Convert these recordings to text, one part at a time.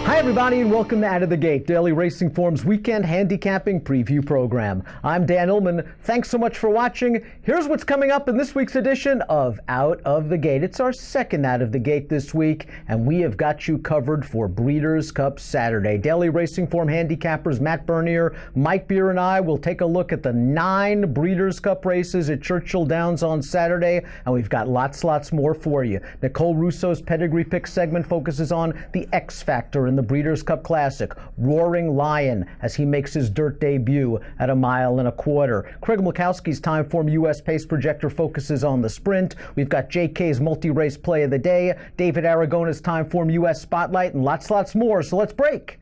Hi everybody and welcome to Out of the Gate, Daily Racing Form's weekend handicapping preview program. I'm Dan Illman. Thanks so much for watching. Here's what's coming up in this week's edition of Out of the Gate. It's our second Out of the Gate this week, and we have got you covered for Breeders' Cup Saturday. Daily Racing Form handicappers Matt Bernier, Mike Beer, and I will take a look at the 9 Breeders' Cup races at Churchill Downs on Saturday, and we've got lots more for you. Nicole Russo's Pedigree Pick segment focuses on the X Factor in the Breeders' Cup Classic, Roaring Lion, as he makes his dirt debut at 1.25 miles. Craig Mulkowski's Timeform U.S. Pace Projector focuses on the sprint. We've got JK's multi-race play of the day, David Aragona's Timeform U.S. Spotlight, and lots more. So let's break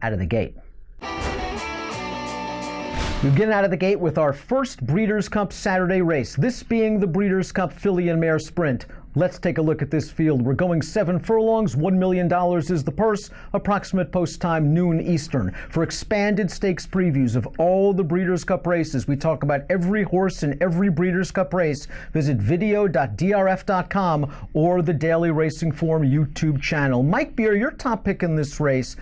Out of the Gate. We begin Out of the Gate with our first Breeders' Cup Saturday race, this being the Breeders' Cup Filly and Mare Sprint. Let's take a look at this field. We're going 7 furlongs, $1 million is the purse, approximate post time noon Eastern. For expanded stakes previews of all the Breeders' Cup races, we talk about every horse in every Breeders' Cup race. Visit video.drf.com or the Daily Racing Form YouTube channel. Mike Beer, your top pick in this race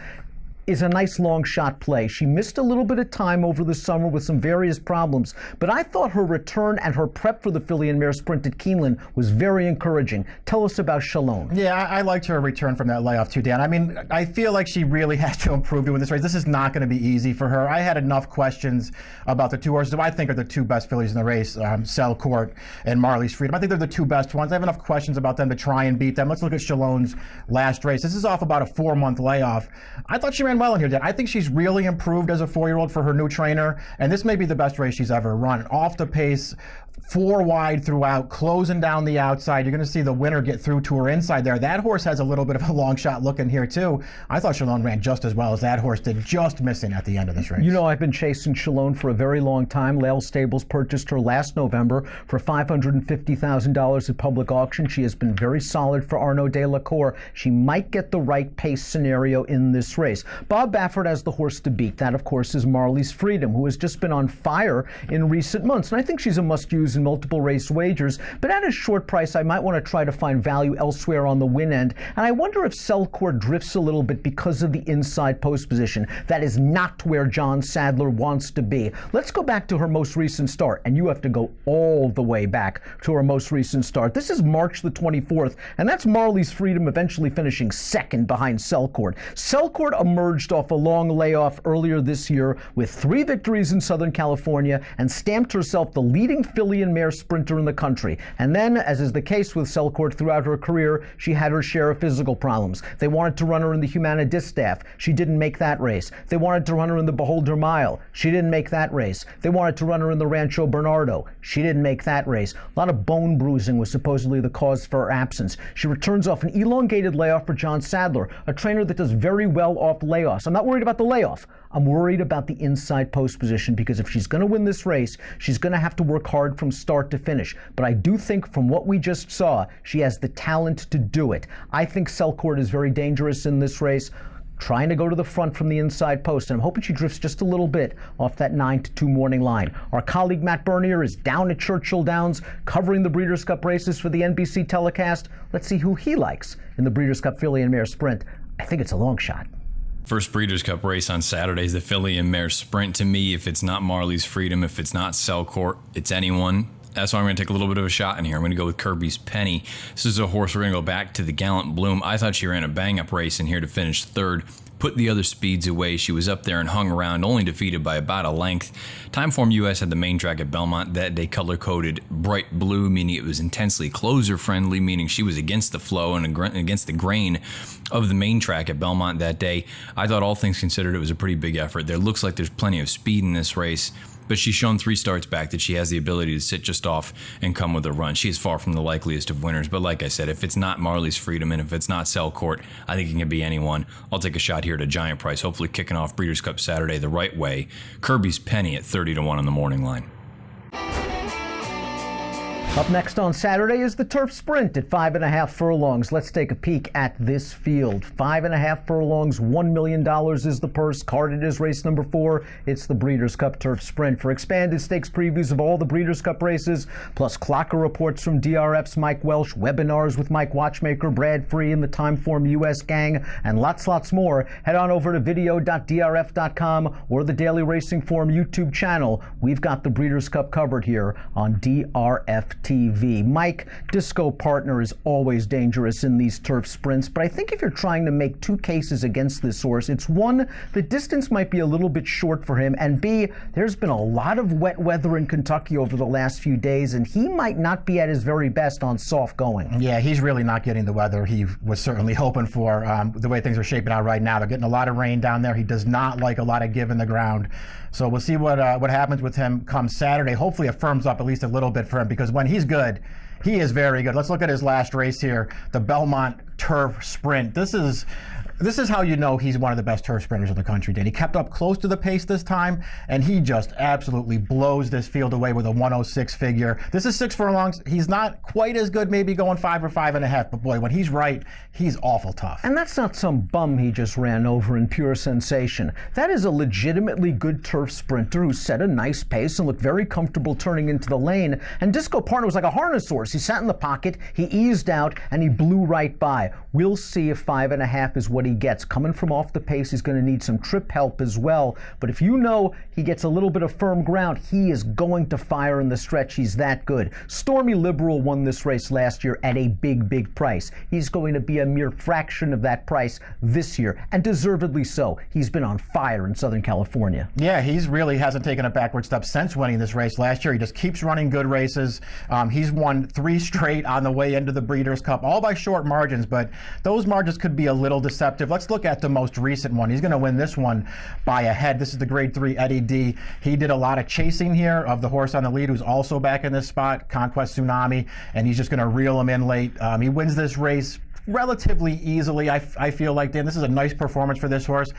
is a nice long shot play. She missed a little bit of time over the summer with some various problems, but I thought her return and her prep for the Filly and Mare Sprint at Keeneland was very encouraging. Tell us about Shalom. Yeah, I liked her return from that layoff too, Dan. I mean, I feel like she really has to improve doing this race. This is not going to be easy for her. I had enough questions about the two horses who I think are the two best fillies in the race, Selcourt and Marley's Freedom. I think they're the two best ones. I have enough questions about them to try and beat them. Let's look at Shalom's last race. This is off about a 4-month layoff. I thought she ran well in here, Dan. I think she's really improved as a 4-year-old for her new trainer, and this may be the best race she's ever run. Off the pace, 4 wide throughout, closing down the outside. You're going to see the winner get through to her inside there. That horse has a little bit of a long shot look in here too. I thought Shalom ran just as well as that horse did, just missing at the end of this race. You know, I've been chasing Shalom for a very long time. Lale Stables purchased her last November for $550,000 at public auction. She has been very solid for Arnaud de la Cour. She might get the right pace scenario in this race. Bob Baffert has the horse to beat. That, of course, is Marley's Freedom, who has just been on fire in recent months. And I think she's a must-use in multiple race wagers, but at a short price, I might want to try to find value elsewhere on the win end. And I wonder if Selcourt drifts a little bit because of the inside post position. That is not where John Sadler wants to be. Let's go back to her most recent start, and you have to go all the way back to her most recent start. This is March the 24th, and that's Marley's Freedom eventually finishing second behind Selcourt. Selcourt emerged off a long layoff earlier this year with 3 victories in Southern California and stamped herself the leading Filly and Mare sprinter in the country. And then, as is the case with Selcourt throughout her career, she had her share of physical problems. They wanted to run her in the Humana Distaff. She didn't make that race. They wanted to run her in the Beholder Mile. She didn't make that race. They wanted to run her in the Rancho Bernardo. She didn't make that race. A lot of bone bruising was supposedly the cause for her absence. She returns off an elongated layoff for John Sadler, a trainer that does very well off layoffs. I'm not worried about the layoff. I'm worried about the inside post position, because if she's going to win this race, she's going to have to work hard from start to finish. But I do think from what we just saw, she has the talent to do it. I think Selcourt is very dangerous in this race, trying to go to the front from the inside post, and I'm hoping she drifts just a little bit off that 9-2 morning line. Our colleague Matt Bernier is down at Churchill Downs covering the Breeders' Cup races for the NBC telecast. Let's see who he likes in the Breeders' Cup Filly and Mare Sprint. I think it's a long shot. First Breeders' Cup race on Saturday is the Filly and Mare Sprint. To me, if it's not Marley's Freedom, if it's not Selcourt, it's anyone. That's why I'm going to take a little bit of a shot in here. I'm going to go with Kirby's Penny. This is a horse we're going to go back to the Gallant Bloom. I thought she ran a bang-up race in here to finish 3rd. Put the other speeds away. She was up there and hung around, only defeated by about a length. Timeform US had the main track at Belmont that day color-coded bright blue, meaning it was intensely closer-friendly, meaning she was against the flow and against the grain of the main track at Belmont that day. I thought, all things considered, it was a pretty big effort. There looks like there's plenty of speed in this race, but she's shown 3 starts back that she has the ability to sit just off and come with a run. She is far from the likeliest of winners, but like I said, if it's not Marley's Freedom and if it's not Selcourt, I think it can be anyone. I'll take a shot here at a giant price, hopefully kicking off Breeders' Cup Saturday the right way. Kirby's Penny at 30-1 on the morning line. Up next on Saturday is the Turf Sprint at 5.5 furlongs. Let's take a peek at this field. 5.5 furlongs, $1 million is the purse. Carded as race number 4. It's the Breeders' Cup Turf Sprint. For expanded stakes previews of all the Breeders' Cup races, plus clocker reports from DRF's Mike Welsh, webinars with Mike Watchmaker, Brad Free, and the Timeform US gang, and lots more, head on over to video.drf.com or the Daily Racing Form YouTube channel. We've got the Breeders' Cup covered here on DRF TV. Mike, disco partner is always dangerous in these turf sprints, but I think if you're trying to make two cases against this horse, it's one, the distance might be a little bit short for him, and B, there's been a lot of wet weather in Kentucky over the last few days, and he might not be at his very best on soft going. Yeah, he's really not getting the weather he was certainly hoping for. The way things are shaping out right now, they're getting a lot of rain down there. He does not like a lot of give in the ground. So we'll see what happens with him come Saturday. Hopefully it firms up at least a little bit for him, because when he's good, he is very good. Let's look at his last race here, the Belmont Turf Sprint. This is how you know he's one of the best turf sprinters in the country, Dan. He kept up close to the pace this time, and he just absolutely blows this field away with a 106 figure. This is 6 furlongs. He's not quite as good maybe going 5 or 5.5, but boy, when he's right, he's awful tough. And that's not some bum he just ran over in pure sensation. That is a legitimately good turf sprinter who set a nice pace and looked very comfortable turning into the lane. And Disco Partner was like a harness horse. He sat in the pocket, he eased out, and he blew right by. We'll see if 5.5 is what he gets. Coming from off the pace, he's going to need some trip help as well. But if you know he gets a little bit of firm ground, he is going to fire in the stretch. He's that good. Stormy Liberal won this race last year at a big price. He's going to be a mere fraction of that price this year, and deservedly so. He's been on fire in Southern California. Yeah, he's really hasn't taken a backward step since winning this race last year. He just keeps running good races. He's won 3 straight on the way into the Breeders' Cup, all by short margins, but those margins could be a little deceptive. Let's look at the most recent one. He's going to win this one by a head. This is the Grade 3 Eddie D. He did a lot of chasing here of the horse on the lead, who's also back in this spot, Conquest Tsunami, and he's just going to reel him in late. He wins this race relatively easily, I feel like, Dan. This is a nice performance for this horse.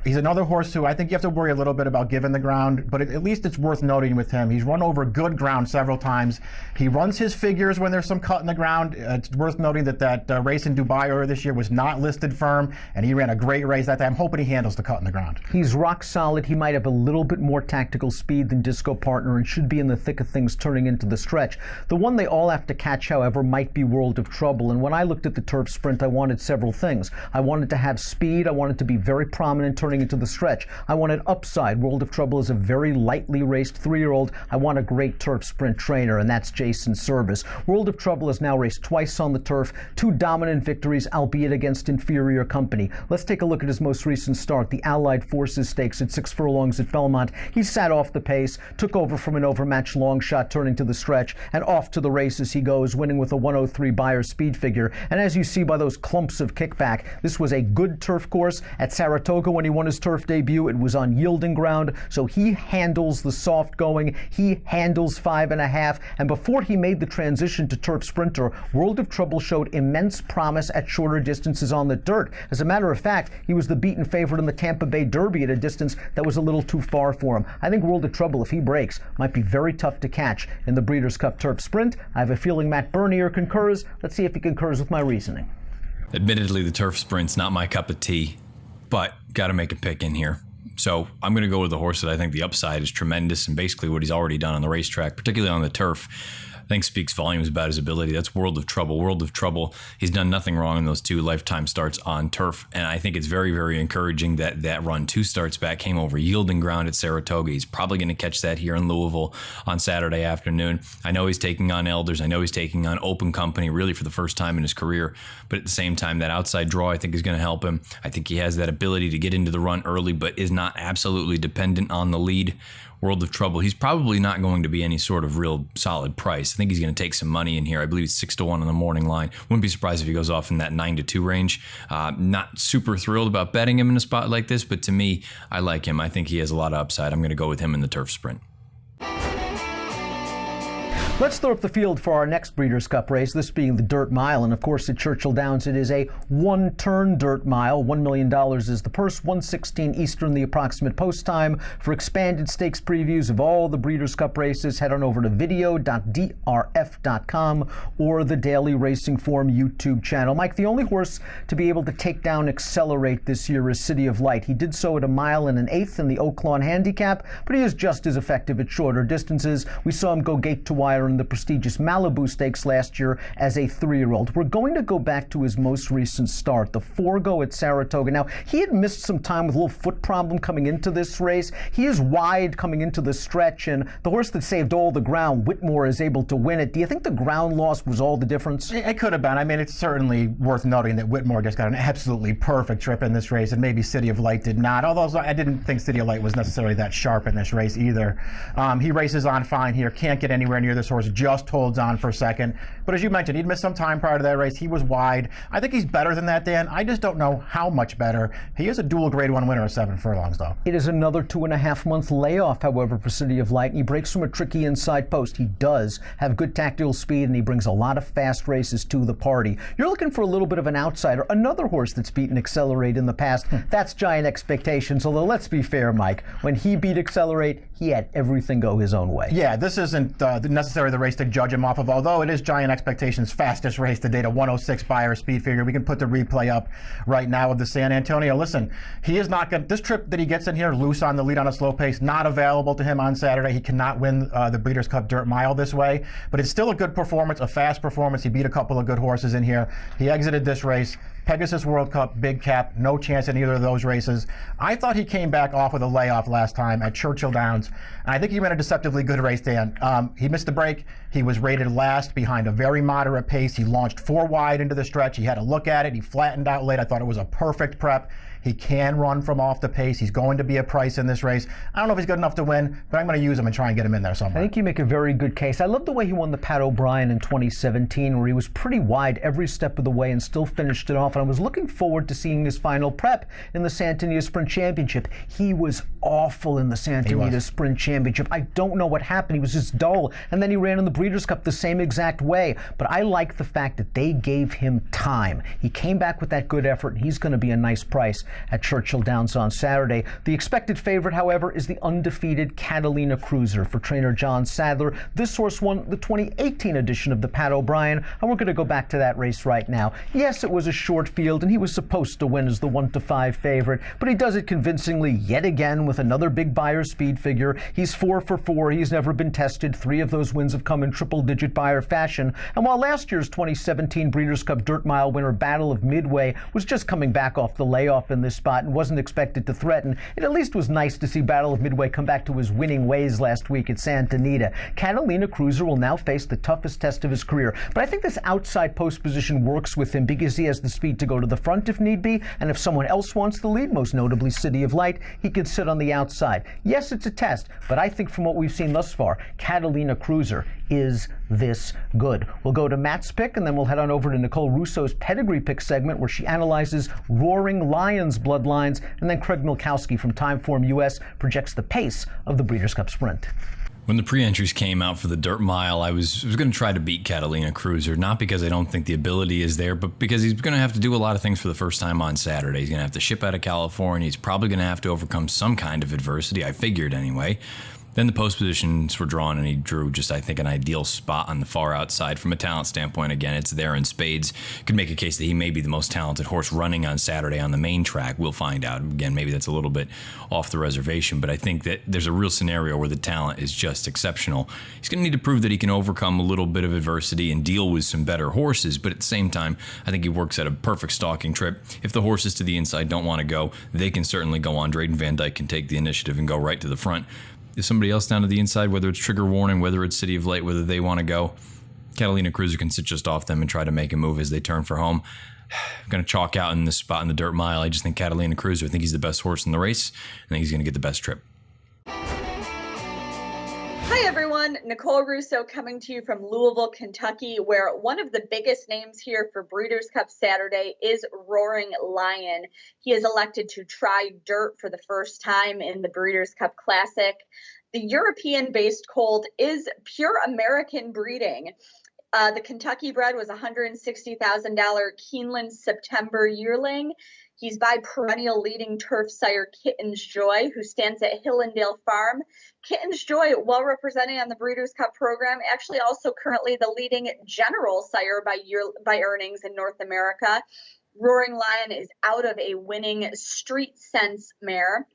He's another horse who I think you have to worry a little bit about giving the ground, but at least it's worth noting with him. He's run over good ground several times. He runs his figures when there's some cut in the ground. It's worth noting that race in Dubai earlier this year was not listed firm, and he ran a great race that day. I'm hoping he handles the cut in the ground. He's rock solid. He might have a little bit more tactical speed than Disco Partner and should be in the thick of things turning into the stretch. The one they all have to catch, however, might be World of Trouble. And when I looked at the turf sprint, I wanted several things. I wanted to have speed. I wanted to be very prominent turning into the stretch. I wanted upside. World of Trouble is a very lightly raced 3-year-old. I want a great turf sprint trainer, and that's Jason Service. World of Trouble has now raced twice on the turf, 2 dominant victories, albeit against inferior company. Let's take a look at his most recent start, the Allied Forces Stakes at 6 furlongs at Belmont. He sat off the pace, took over from an overmatched long shot turning to the stretch, and off to the races he goes, winning with a 103 Beyer speed figure. And as you see by those clumps of kickback, this was a good turf course. At Saratoga, when he won his turf debut, it was on yielding ground, so he handles the soft going, he handles 5.5, and before he made the transition to turf sprinter, World of Trouble showed immense promise at shorter distances on the dirt. As a matter of fact, he was the beaten favorite in the Tampa Bay Derby at a distance that was a little too far for him. I think World of Trouble, if he breaks, might be very tough to catch in the Breeders' Cup Turf Sprint. I have a feeling Matt Bernier concurs. Let's see if he concurs with my reasoning. Admittedly, the turf sprint's not my cup of tea, but got to make a pick in here. So I'm going to go with the horse that I think the upside is tremendous, and basically what he's already done on the racetrack, particularly on the turf, I think speaks volumes about his ability. That's World of Trouble. World of Trouble, he's done nothing wrong in those 2 lifetime starts on turf, and I think it's very encouraging that that run 2 starts back came over yielding ground at Saratoga. He's probably going to catch that here in Louisville on Saturday afternoon. I know he's taking on Elders. I know he's taking on open company really for the first time in his career, but at the same time, that outside draw I think is going to help him. I think he has that ability to get into the run early, but is not absolutely dependent on the lead. World of Trouble, he's probably not going to be any sort of real solid price. I think he's going to take some money in here. I believe it's 6-1 on the morning line. Wouldn't be surprised if he goes off in that 9-2 range. Not super thrilled about betting him in a spot like this, but to me, I like him. I think he has a lot of upside. I'm going to go with him in the turf sprint. Let's throw up the field for our next Breeders' Cup race, this being the Dirt Mile. And of course, at Churchill Downs, it is a one-turn Dirt Mile. $1 million is the purse, 1:16 Eastern, the approximate post time. For expanded stakes previews of all the Breeders' Cup races, head on over to video.drf.com or the Daily Racing Form YouTube channel. Mike, the only horse to be able to take down Accelerate this year is City of Light. He did so at 1 1/8 in the Oaklawn Handicap, but he is just as effective at shorter distances. We saw him go gate to wire in the prestigious Malibu Stakes last year as a 3-year-old. We're going to go back to his most recent start, the Forgo at Saratoga. Now, he had missed some time with a little foot problem coming into this race. He is wide coming into the stretch, and the horse that saved all the ground, Whitmore, is able to win it. Do you think the ground loss was all the difference? It could have been. I mean, it's certainly worth noting that Whitmore just got an absolutely perfect trip in this race, and maybe City of Light did not, although I didn't think City of Light was necessarily that sharp in this race either. He races on fine here, can't get anywhere near this horse, just holds on for second. But as you mentioned, he'd missed some time prior to that race. He was wide. I think he's better than that, Dan. I just don't know how much better. He is a dual Grade 1 winner of 7 furlongs, though. It is another 2.5-month layoff, however, for City of Light. He breaks from a tricky inside post. He does have good tactical speed, and he brings a lot of fast races to the party. You're looking for a little bit of an outsider, another horse that's beaten Accelerate in the past. That's Giant Expectations, although let's be fair, Mike. When he beat Accelerate, he had everything go his own way. Yeah, this isn't necessarily the race to judge him off of, although it is Giant Expectations' fastest race to date, a 106 Beyer speed figure. We can put the replay up right now of the San Antonio. Listen, he is not going. This trip that he gets in here, loose on the lead on a slow pace, not available to him on Saturday. He cannot win the Breeders' Cup Dirt Mile this way, but it's still a good performance, a fast performance. He beat a couple of good horses in here. He exited this race. Pegasus World Cup, big cap, no chance in either of those races. I thought he came back off with a layoff last time at Churchill Downs, and I think he ran a deceptively good race, Dan. He missed the break. He was rated last behind a very moderate pace. He launched 4 wide into the stretch. He had a look at it. He flattened out late. I thought it was a perfect prep. He can run from off the pace. He's going to be a price in this race. I don't know if he's good enough to win, but I'm going to use him and try and get him in there somewhere. I think you make a very good case. I love the way he won the Pat O'Brien in 2017, where he was pretty wide every step of the way and still finished it off. And I was looking forward to seeing his final prep in the Santa Anita Sprint Championship. He was awful in the Santa Anita Sprint Championship. I don't know what happened. He was just dull. And then he ran in the Breeders' Cup the same exact way. But I like the fact that they gave him time. He came back with that good effort, and he's going to be a nice price at Churchill Downs on Saturday. The expected favorite, however, is the undefeated Catalina Cruiser for trainer John Sadler. This horse won the 2018 edition of the Pat O'Brien, and we're going to go back to that race right now. Yes, it was a short field, and he was supposed to win as the 1-5 favorite, but he does it convincingly yet again with another big Beyer speed figure. He's 4 for 4. He's never been tested. 3 of those wins have come in triple-digit Beyer fashion. And while last year's 2017 Breeders' Cup Dirt Mile winner Battle of Midway was just coming back off the layoff in this spot and wasn't expected to threaten, it at least was nice to see Battle of Midway come back to his winning ways last week at Santa Anita. Catalina Cruiser will now face the toughest test of his career, but I think this outside post position works with him because he has the speed to go to the front if need be, and if someone else wants the lead, most notably City of Light, he can sit on the outside. Yes, it's a test, but I think from what we've seen thus far, Catalina Cruiser is this good. We'll go to Matt's pick, and then we'll head on over to Nicole Russo's Pedigree pick segment, where she analyzes Roaring Lions bloodlines, and then Craig Milkowski from Timeform US projects the pace of the Breeders' Cup Sprint. When the pre-entries came out for the Dirt Mile, I was going to try to beat Catalina Cruiser, not because I don't think the ability is there, but because he's going to have to do a lot of things for the first time on Saturday. He's going to have to ship out of California. He's probably going to have to overcome some kind of adversity, I figured anyway. Then the post positions were drawn, and he drew just, I think, an ideal spot on the far outside. From a talent standpoint, again, it's there in spades. Could make a case that he may be the most talented horse running on Saturday on the main track. We'll find out. Again, maybe that's a little bit off the reservation, but I think that there's a real scenario where the talent is just exceptional. He's going to need to prove that he can overcome a little bit of adversity and deal with some better horses, but at the same time, I think he works at a perfect stalking trip. If the horses to the inside don't want to go, they can certainly go on. Drayden Van Dyke can take the initiative and go right to the front. If somebody else down to the inside, whether it's Trigger Warning, whether it's City of Light, whether they want to go, Catalina Cruiser can sit just off them and try to make a move as they turn for home. I'm going to chalk out in this spot in the Dirt Mile. I just think Catalina Cruiser, I think he's the best horse in the race. I think he's going to get the best trip. Hi everyone, Nicole Russo coming to you from Louisville, Kentucky, where one of the biggest names here for Breeders' Cup Saturday is Roaring Lion. He has elected to try dirt for the first time in the Breeders' Cup Classic. The European-based colt is pure American breeding. The Kentucky bred was $160,000 Keeneland September yearling. He's by perennial leading turf sire Kitten's Joy, who stands at Hillendale Farm. Kitten's Joy, well represented on the Breeders' Cup program, actually also currently the leading general sire by earnings in North America. Roaring Lion is out of a winning Street Sense mare.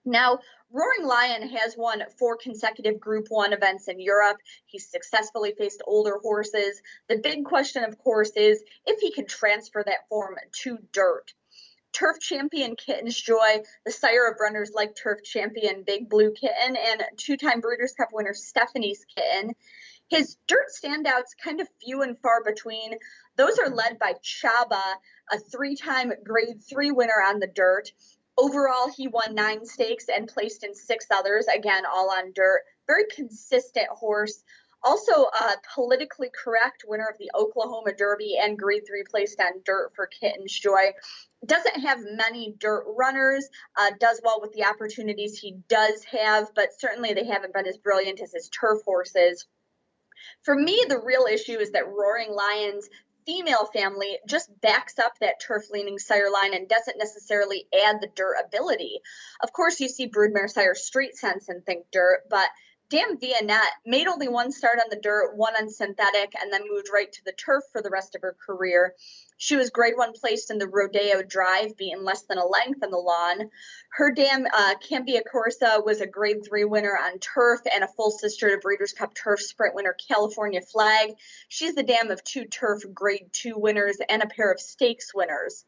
Now, Roaring Lion has won 4 consecutive Group 1 events in Europe. He's successfully faced older horses. The big question, of course, is if he can transfer that form to dirt. Turf champion Kitten's Joy, the sire of runners like turf champion Big Blue Kitten and 2-time Breeders' Cup winner Stephanie's Kitten. His dirt standouts kind of few and far between. Those are led by Chaba, a 3-time Grade 3 winner on the dirt. Overall, he won 9 stakes and placed in 6 others, again, all on dirt. Very consistent horse. Also, a politically correct winner of the Oklahoma Derby and Grade 3 placed on dirt for Kitten's Joy. Doesn't have many dirt runners, does well with the opportunities he does have, but certainly they haven't been as brilliant as his turf horses. For me, the real issue is that Roaring Lion's female family just backs up that turf-leaning sire line and doesn't necessarily add the dirt ability. Of course, you see broodmare sire Street Sense and think dirt, but Dame Vianette made only 1 start on the dirt, 1 on synthetic, and then moved right to the turf for the rest of her career. She was Grade 1 placed in the Rodeo Drive, beaten less than a length on the lawn. Her dam, Cambia Corsa, was a Grade 3 winner on turf and a full sister to Breeders' Cup Turf Sprint winner California Flag. She's the dam of 2 turf Grade 2 winners and a pair of stakes winners.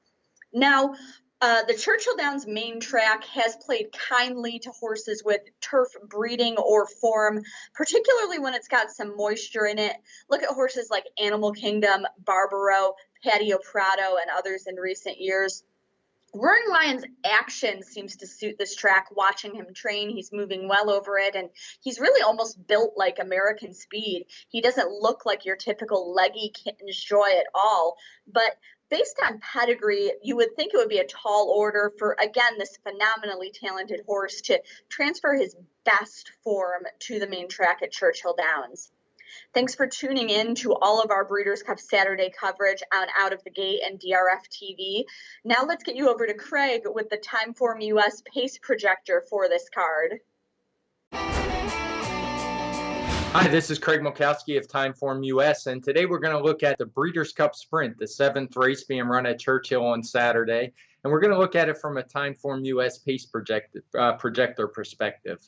Now, the Churchill Downs main track has played kindly to horses with turf breeding or form, particularly when it's got some moisture in it. Look at horses like Animal Kingdom, Barbaro, Patio Prado, and others in recent years. Roaring Lion's action seems to suit this track. Watching him train, he's moving well over it, and he's really almost built like American Speed. He doesn't look like your typical leggy Kitten's Joy at all, but based on pedigree, you would think it would be a tall order for, again, this phenomenally talented horse to transfer his best form to the main track at Churchill Downs. Thanks for tuning in to all of our Breeders' Cup Saturday coverage on Out of the Gate and DRF TV. Now let's get you over to Craig with the Timeform US pace projector for this card. Hi, this is Craig Mulkowski of Timeform US, and today we're going to look at the Breeders' Cup Sprint, the 7th race being run at Churchill on Saturday, and we're going to look at it from a Timeform US pace projector perspective.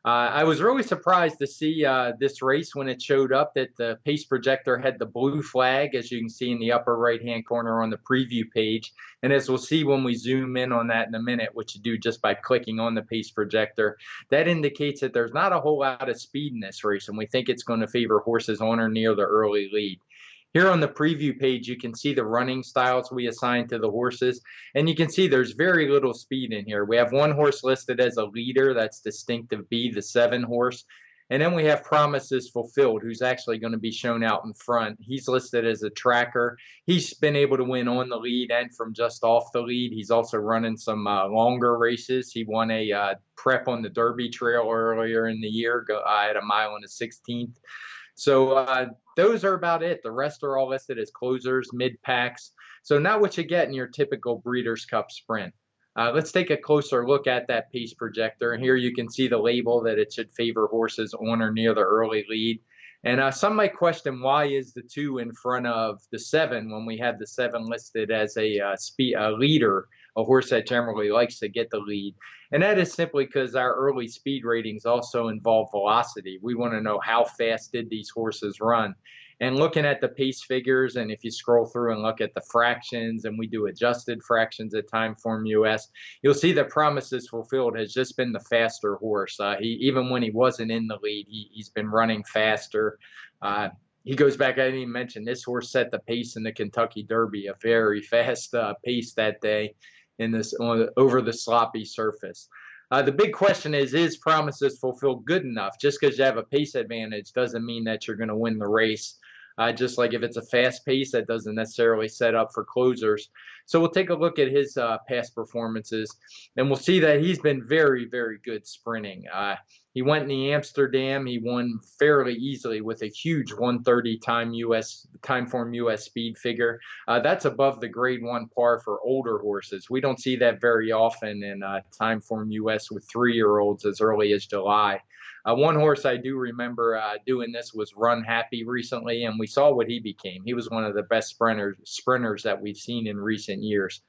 I was really surprised to see this race when it showed up that the pace projector had the blue flag, as you can see in the upper right-hand corner on the preview page. And as we'll see when we zoom in on that in a minute, which you do just by clicking on the pace projector, that indicates that there's not a whole lot of speed in this race, and we think it's going to favor horses on or near the early lead. Here on the preview page, you can see the running styles we assigned to the horses, and you can see there's very little speed in here. We have 1 horse listed as a leader, that's Distinctive B, the 7 horse, and then we have Promises Fulfilled, who's actually going to be shown out in front. He's listed as a tracker. He's been able to win on the lead and from just off the lead. He's also running some longer races. He won a prep on the Derby Trail earlier in the year at a mile and a 16th. So those are about it. The rest are all listed as closers, mid-packs. So not what you get in your typical Breeders' Cup Sprint. Let's take a closer look at that pace projector. Here you can see the label that it should favor horses on or near the early lead. And some might question, why is the 2 in front of the 7 when we have the 7 listed as a leader, a horse that generally likes to get the lead? And that is simply because our early speed ratings also involve velocity. We want to know how fast did these horses run. And looking at the pace figures, and if you scroll through and look at the fractions, and we do adjusted fractions at Timeform US, you'll see that Promises Fulfilled has just been the faster horse. Even when he wasn't in the lead, he's been running faster. He goes back, I didn't even mention, this horse set the pace in the Kentucky Derby, a very fast pace that day in this over the sloppy surface. The big question is Promises Fulfilled good enough? Just because you have a pace advantage doesn't mean that you're going to win the race. Just like if it's a fast pace, that doesn't necessarily set up for closers. So we'll take a look at his past performances, and we'll see that he's been very, very good sprinting. He went in the Amsterdam. He won fairly easily with a huge 1:30 time form US speed figure. That's above the grade 1 par for older horses. We don't see that very often in time form US with 3-year-olds as early as July. One horse I do remember doing this was Run Happy recently, and we saw what he became. He was one of the best sprinters that we've seen in recent years.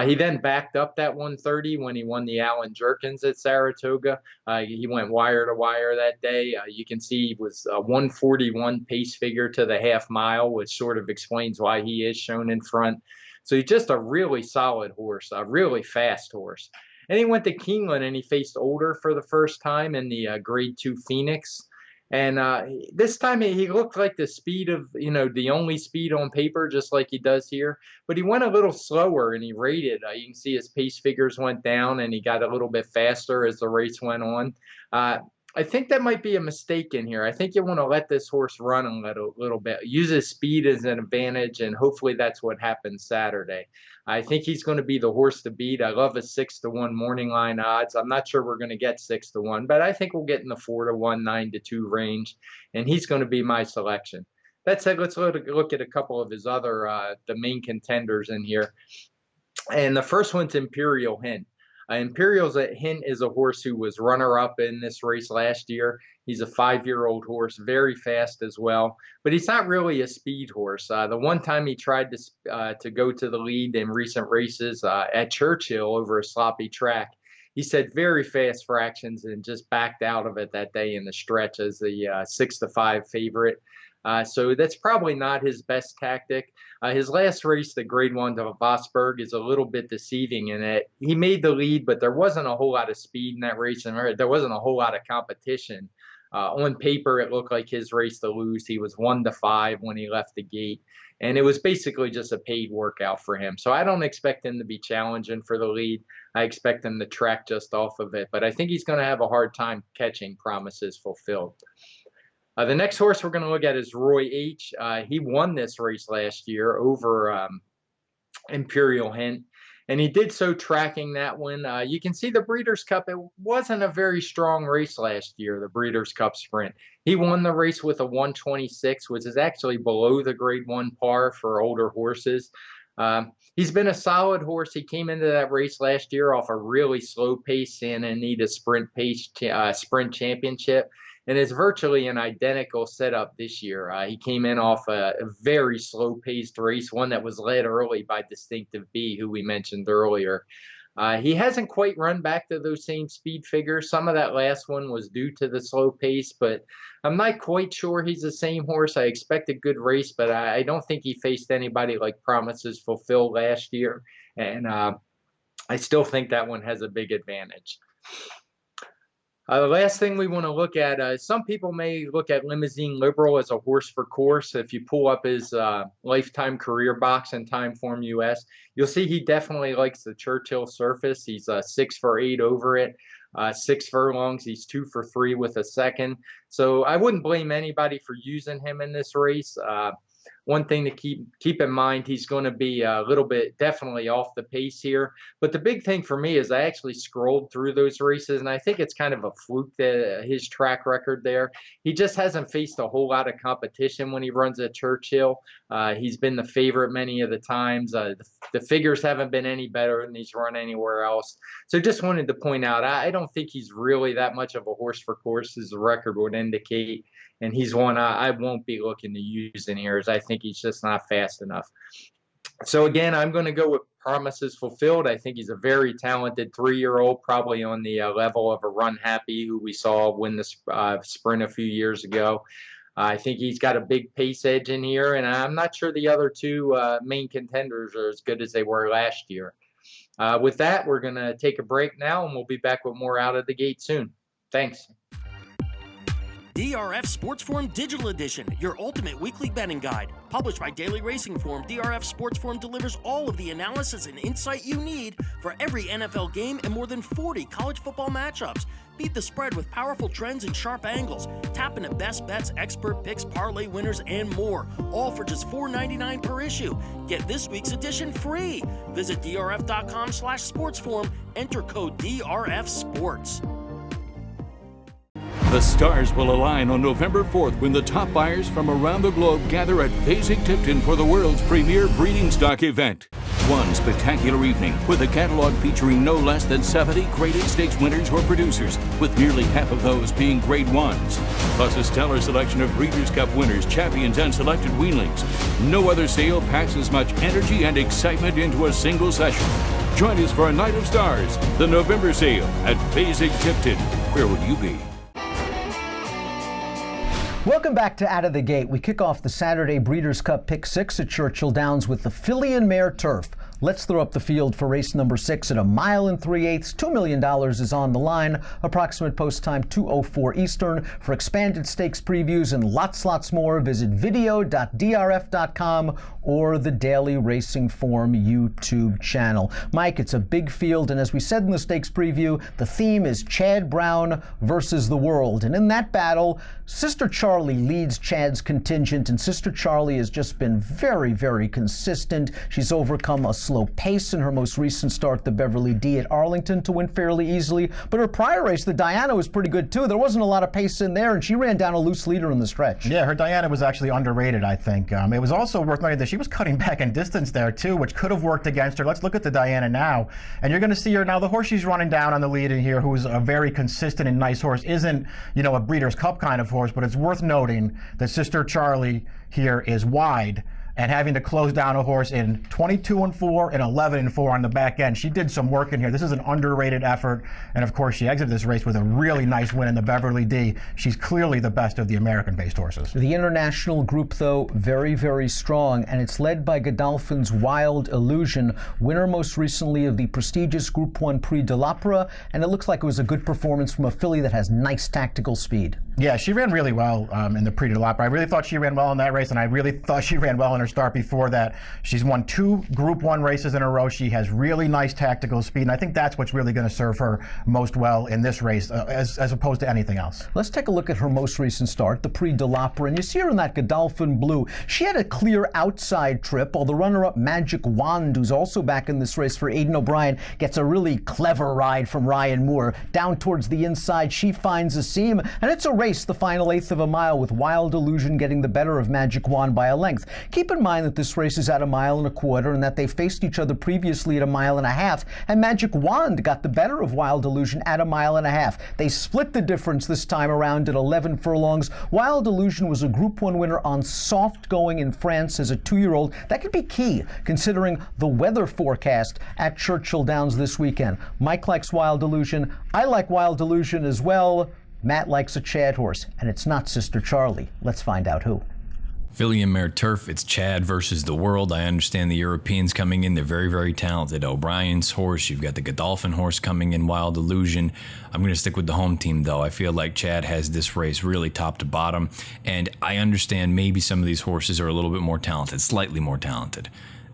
He then backed up that 1:30 when he won the Allen Jerkins at Saratoga. He went wire to wire that day. You can see he was a 1:41 pace figure to the half mile, which sort of explains why he is shown in front. So he's just a really solid horse, a really fast horse. And he went to Keeneland and he faced Older for the first time in the grade 2 Phoenix. And this time he looked like the speed of, the only speed on paper, just like he does here. But he went a little slower and he rated. You can see his pace figures went down and he got a little bit faster as the race went on. I think that might be a mistake in here. I think you want to let this horse run a little bit, use his speed as an advantage, and hopefully that's what happens Saturday. I think he's going to be the horse to beat. I love his 6-1 morning line odds. I'm not sure we're going to get 6-1, but I think we'll get in the 4-1, 9-2 range, and he's going to be my selection. That said, let's look at a couple of his other, the main contenders in here. And the first one's Imperial Hint. Imperial Hint is a horse who was runner-up in this race last year. He's a 5-year-old horse, very fast as well, but he's not really a speed horse. The one time he tried to go to the lead in recent races at Churchill over a sloppy track, he said very fast fractions and just backed out of it that day in the stretch as the 6-5 favorite. So that's probably not his best tactic. His last race, the grade 1 to Vosburg, is a little bit deceiving in it. He made the lead, but there wasn't a whole lot of speed in that race, and there wasn't a whole lot of competition. On paper, it looked like his race to lose. He was 1-5 when he left the gate, and it was basically just a paid workout for him. So I don't expect him to be challenging for the lead. I expect him to track just off of it, but I think he's going to have a hard time catching Promises Fulfilled. The next horse we're going to look at is Roy H. He won this race last year over Imperial Hint, and he did so tracking that one. You can see the Breeders' Cup. It wasn't a very strong race last year, the Breeders' Cup Sprint. He won the race with a 1:26, which is actually below the grade 1 par for older horses. He's been a solid horse. He came into that race last year off a really slow pace Santa Anita Sprint Championship. And it's virtually an identical setup this year. He came in off a very slow-paced race, one that was led early by Distinctive B, who we mentioned earlier. He hasn't quite run back to those same speed figures. Some of that last one was due to the slow pace, but I'm not quite sure he's the same horse. I expect a good race, but I don't think he faced anybody like Promises Fulfilled last year. And I still think that one has a big advantage. The last thing we want to look at, some people may look at Limousine Liberal as a horse for course. If you pull up his lifetime career box in Time Form US, you'll see he definitely likes the Churchill surface. He's 6 for 8 over it, 6 furlongs. He's 2 for 3 with a second. So I wouldn't blame anybody for using him in this race. One thing to keep in mind, he's going to be a little bit definitely off the pace here. But the big thing for me is I actually scrolled through those races, and I think it's kind of a fluke, his track record there. He just hasn't faced a whole lot of competition when he runs at Churchill. He's been the favorite many of the times. The figures haven't been any better than he's run anywhere else. So just wanted to point out, I don't think he's really that much of a horse for course, as the record would indicate. And he's one I won't be looking to use in here, as I think he's just not fast enough. So again, I'm going to go with Promises Fulfilled. I think he's a very talented 3-year-old, probably on the level of a Run Happy, who we saw win the sprint a few years ago. I think he's got a big pace edge in here, and I'm not sure the other two main contenders are as good as they were last year. With that, we're going to take a break now, and we'll be back with more Out of the Gate soon. Thanks. DRF Sports Forum Digital Edition, your ultimate weekly betting guide. Published by Daily Racing Form, DRF Sports Forum delivers all of the analysis and insight you need for every NFL game and more than 40 college football matchups. Beat the spread with powerful trends and sharp angles. Tap into best bets, expert picks, parlay winners, and more. All for just $4.99 per issue. Get this week's edition free. Visit drf.com/sportsforum. Enter code DRFSports. The stars will align on November 4th when the top buyers from around the globe gather at Fasig-Tipton for the world's premier breeding stock event. One spectacular evening with a catalog featuring no less than 70 graded stakes winners or producers, with nearly half of those being Grade 1s. Plus a stellar selection of Breeders' Cup winners, champions, and selected weanlings. No other sale packs as much energy and excitement into a single session. Join us for a night of stars, the November sale at Fasig-Tipton. Where will you be? Welcome back to Out of the Gate. We kick off the Saturday Breeders' Cup Pick 6 at Churchill Downs with the filly and mare turf. Let's throw up the field for race number 6 at 1 mile and 3/8. $2 million is on the line. Approximate post time 2:04 Eastern. For expanded stakes previews and lots more, visit video.drf.com or the Daily Racing Form YouTube channel. Mike, it's a big field, and as we said in the stakes preview, the theme is Chad Brown versus the world. And in that battle, Sister Charlie leads Chad's contingent, and Sister Charlie has just been very consistent. She's overcome a slow pace in her most recent start, the Beverly D at Arlington, to win fairly easily. But her prior race, the Diana, was pretty good too. There wasn't a lot of pace in there, and she ran down a loose leader in the stretch. Yeah, her Diana was actually underrated, I think. It was also worth noting that she was cutting back in distance there too, which could have worked against her. Let's look at the Diana now, and you're going to see her now. The horse she's running down on the lead in here, who's a very consistent and nice horse, isn't, a Breeders' Cup kind of horse, but it's worth noting that Sister Charlie here is wide and having to close down a horse in 22-4 and 11-4 on the back end. She did some work in here. This is an underrated effort, and of course she exited this race with a really nice win in the Beverly D. She's clearly the best of the American-based horses. The international group, though, very strong, and it's led by Godolphin's Wild Illusion, winner most recently of the prestigious Group 1 Prix de l'Opera, and it looks like it was a good performance from a filly that has nice tactical speed. Yeah, she ran really well in the Prix de l'Opera. I really thought she ran well in that race, and I really thought she ran well in her start before that. She's won 2 Group 1 races in a row. She has really nice tactical speed, and I think that's what's really going to serve her most well in this race, as opposed to anything else. Let's take a look at her most recent start, the Prix de l'Opera, and you see her in that Godolphin blue. She had a clear outside trip, while the runner-up Magic Wand, who's also back in this race for Aidan O'Brien, gets a really clever ride from Ryan Moore. Down towards the inside, she finds a seam, and it's a race, the final 1/8 of a mile, with Wild Illusion getting the better of Magic Wand by a length. Keep in mind that this race is at 1.25 miles and that they faced each other previously at 1.5 miles, and Magic Wand got the better of Wild Illusion at 1.5 miles. They split the difference this time around at 11 furlongs. Wild Illusion was a Group 1 winner on soft going in France as a 2-year-old. That could be key considering the weather forecast at Churchill Downs this weekend. Mike likes Wild Illusion. I like Wild Illusion as well. Matt likes a Chad horse, and it's not Sister Charlie. Let's find out who. Filly and Mare turf, it's Chad versus the world. I understand the Europeans coming in. They're very talented. O'Brien's horse, you've got the Godolphin horse coming in, Wild Illusion. I'm going to stick with the home team, though. I feel like Chad has this race really top to bottom, and I understand maybe some of these horses are a little bit more talented, slightly more talented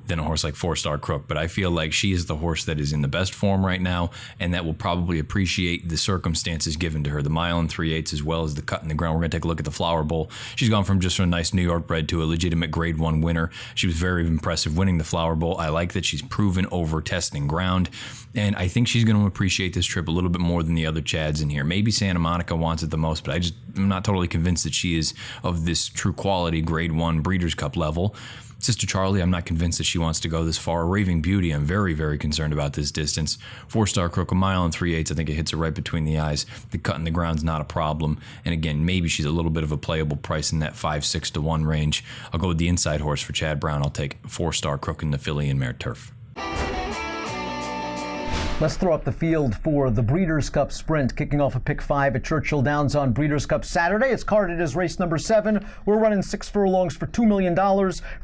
than a horse like 4-Star Crook, but I feel like she is the horse that is in the best form right now, and that will probably appreciate the circumstances given to her, the 1 3/8 as well as the cut in the ground. We're going to take a look at the Flower Bowl. She's gone from just a nice New York bred to a legitimate Grade 1 winner. She was very impressive winning the Flower Bowl. I like that she's proven over testing ground, and I think she's going to appreciate this trip a little bit more than the other Chads in here. Maybe Santa Monica wants it the most, but I'm not totally convinced that she is of this true quality Grade 1 Breeders' Cup level. Sister Charlie, I'm not convinced that she wants to go this far. Raving Beauty, I'm very concerned about this distance. 4-Star Crook, 1 3/8, I think it hits her right between the eyes. The cut in the ground's not a problem. And again, maybe she's a little bit of a playable price in that 5-6 to 1 range. I'll go with the inside horse for Chad Brown. I'll take 4-Star Crook in the filly and mare turf. Let's throw up the field for the Breeders' Cup Sprint, kicking off a pick 5 at Churchill Downs on Breeders' Cup Saturday. It's carded as race number 7. We're running 6 furlongs for $2 million.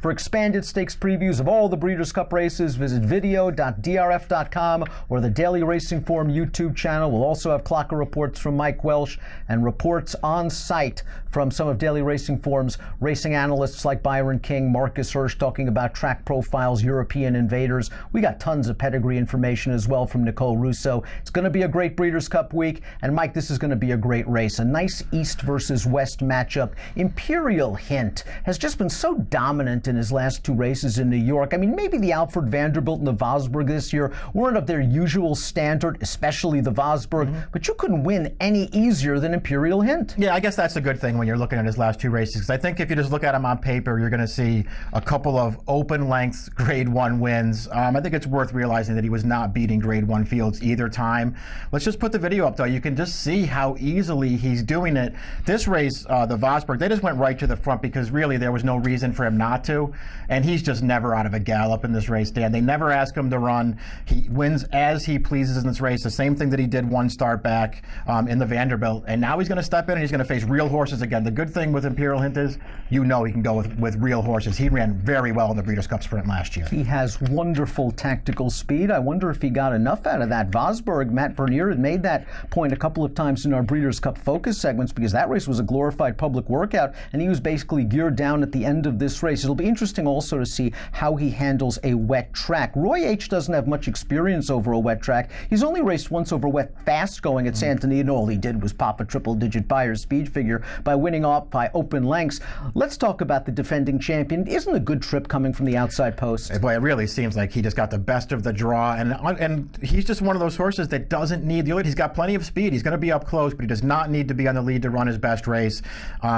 For expanded stakes previews of all the Breeders' Cup races, visit video.drf.com or the Daily Racing Form YouTube channel. We'll also have clocker reports from Mike Welsh and reports on site from some of Daily Racing Form's racing analysts like Byron King, Marcus Hirsch, talking about track profiles, European invaders. We got tons of pedigree information as well from Nicole Russo. It's going to be a great Breeders' Cup week. And Mike, this is going to be a great race. A nice East versus West matchup. Imperial Hint has just been so dominant in his last 2 races in New York. I mean, maybe the Alfred Vanderbilt and the Vosburg this year weren't of their usual standard, especially the Vosburg, but you couldn't win any easier than Imperial Hint. Yeah, I guess that's a good thing when you're looking at his last 2 races, because I think if you just look at him on paper, you're going to see a couple of open length Grade 1 wins. I think it's worth realizing that he was not beating Grade 1 fields either time. Let's just put the video up, though. You can just see how easily he's doing it. This race, the Vosburg, they just went right to the front because really there was no reason for him not to, and he's just never out of a gallop in this race, Dan. They never ask him to run. He wins as he pleases in this race, the same thing that he did 1 start back in the Vanderbilt, and now he's going to step in and he's going to face real horses again. The good thing with Imperial Hint is, you know, he can go with real horses. He ran very well in the Breeders' Cup Sprint last year. He has wonderful tactical speed. I wonder if he got enough out of that. Vosburg, Matt Bernier had made that point a couple of times in our Breeders' Cup focus segments because that race was a glorified public workout, and he was basically geared down at the end of this race. It'll be interesting also to see how he handles a wet track. Roy H. doesn't have much experience over a wet track. He's only raced once over wet fast going at Santa Anita, and all he did was pop a triple-digit Beyer speed figure by winning off by open lengths. Let's talk about the defending champion. Isn't a good trip coming from the outside post? Boy, it really seems like he just got the best of the draw, and he's just one of those horses that doesn't need the lead. He's got plenty of speed. He's going to be up close, but he does not need to be on the lead to run his best race.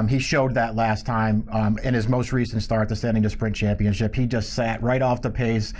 He showed that last time in his most recent start, the Standing to Sprint Championship. He just sat right off the pace.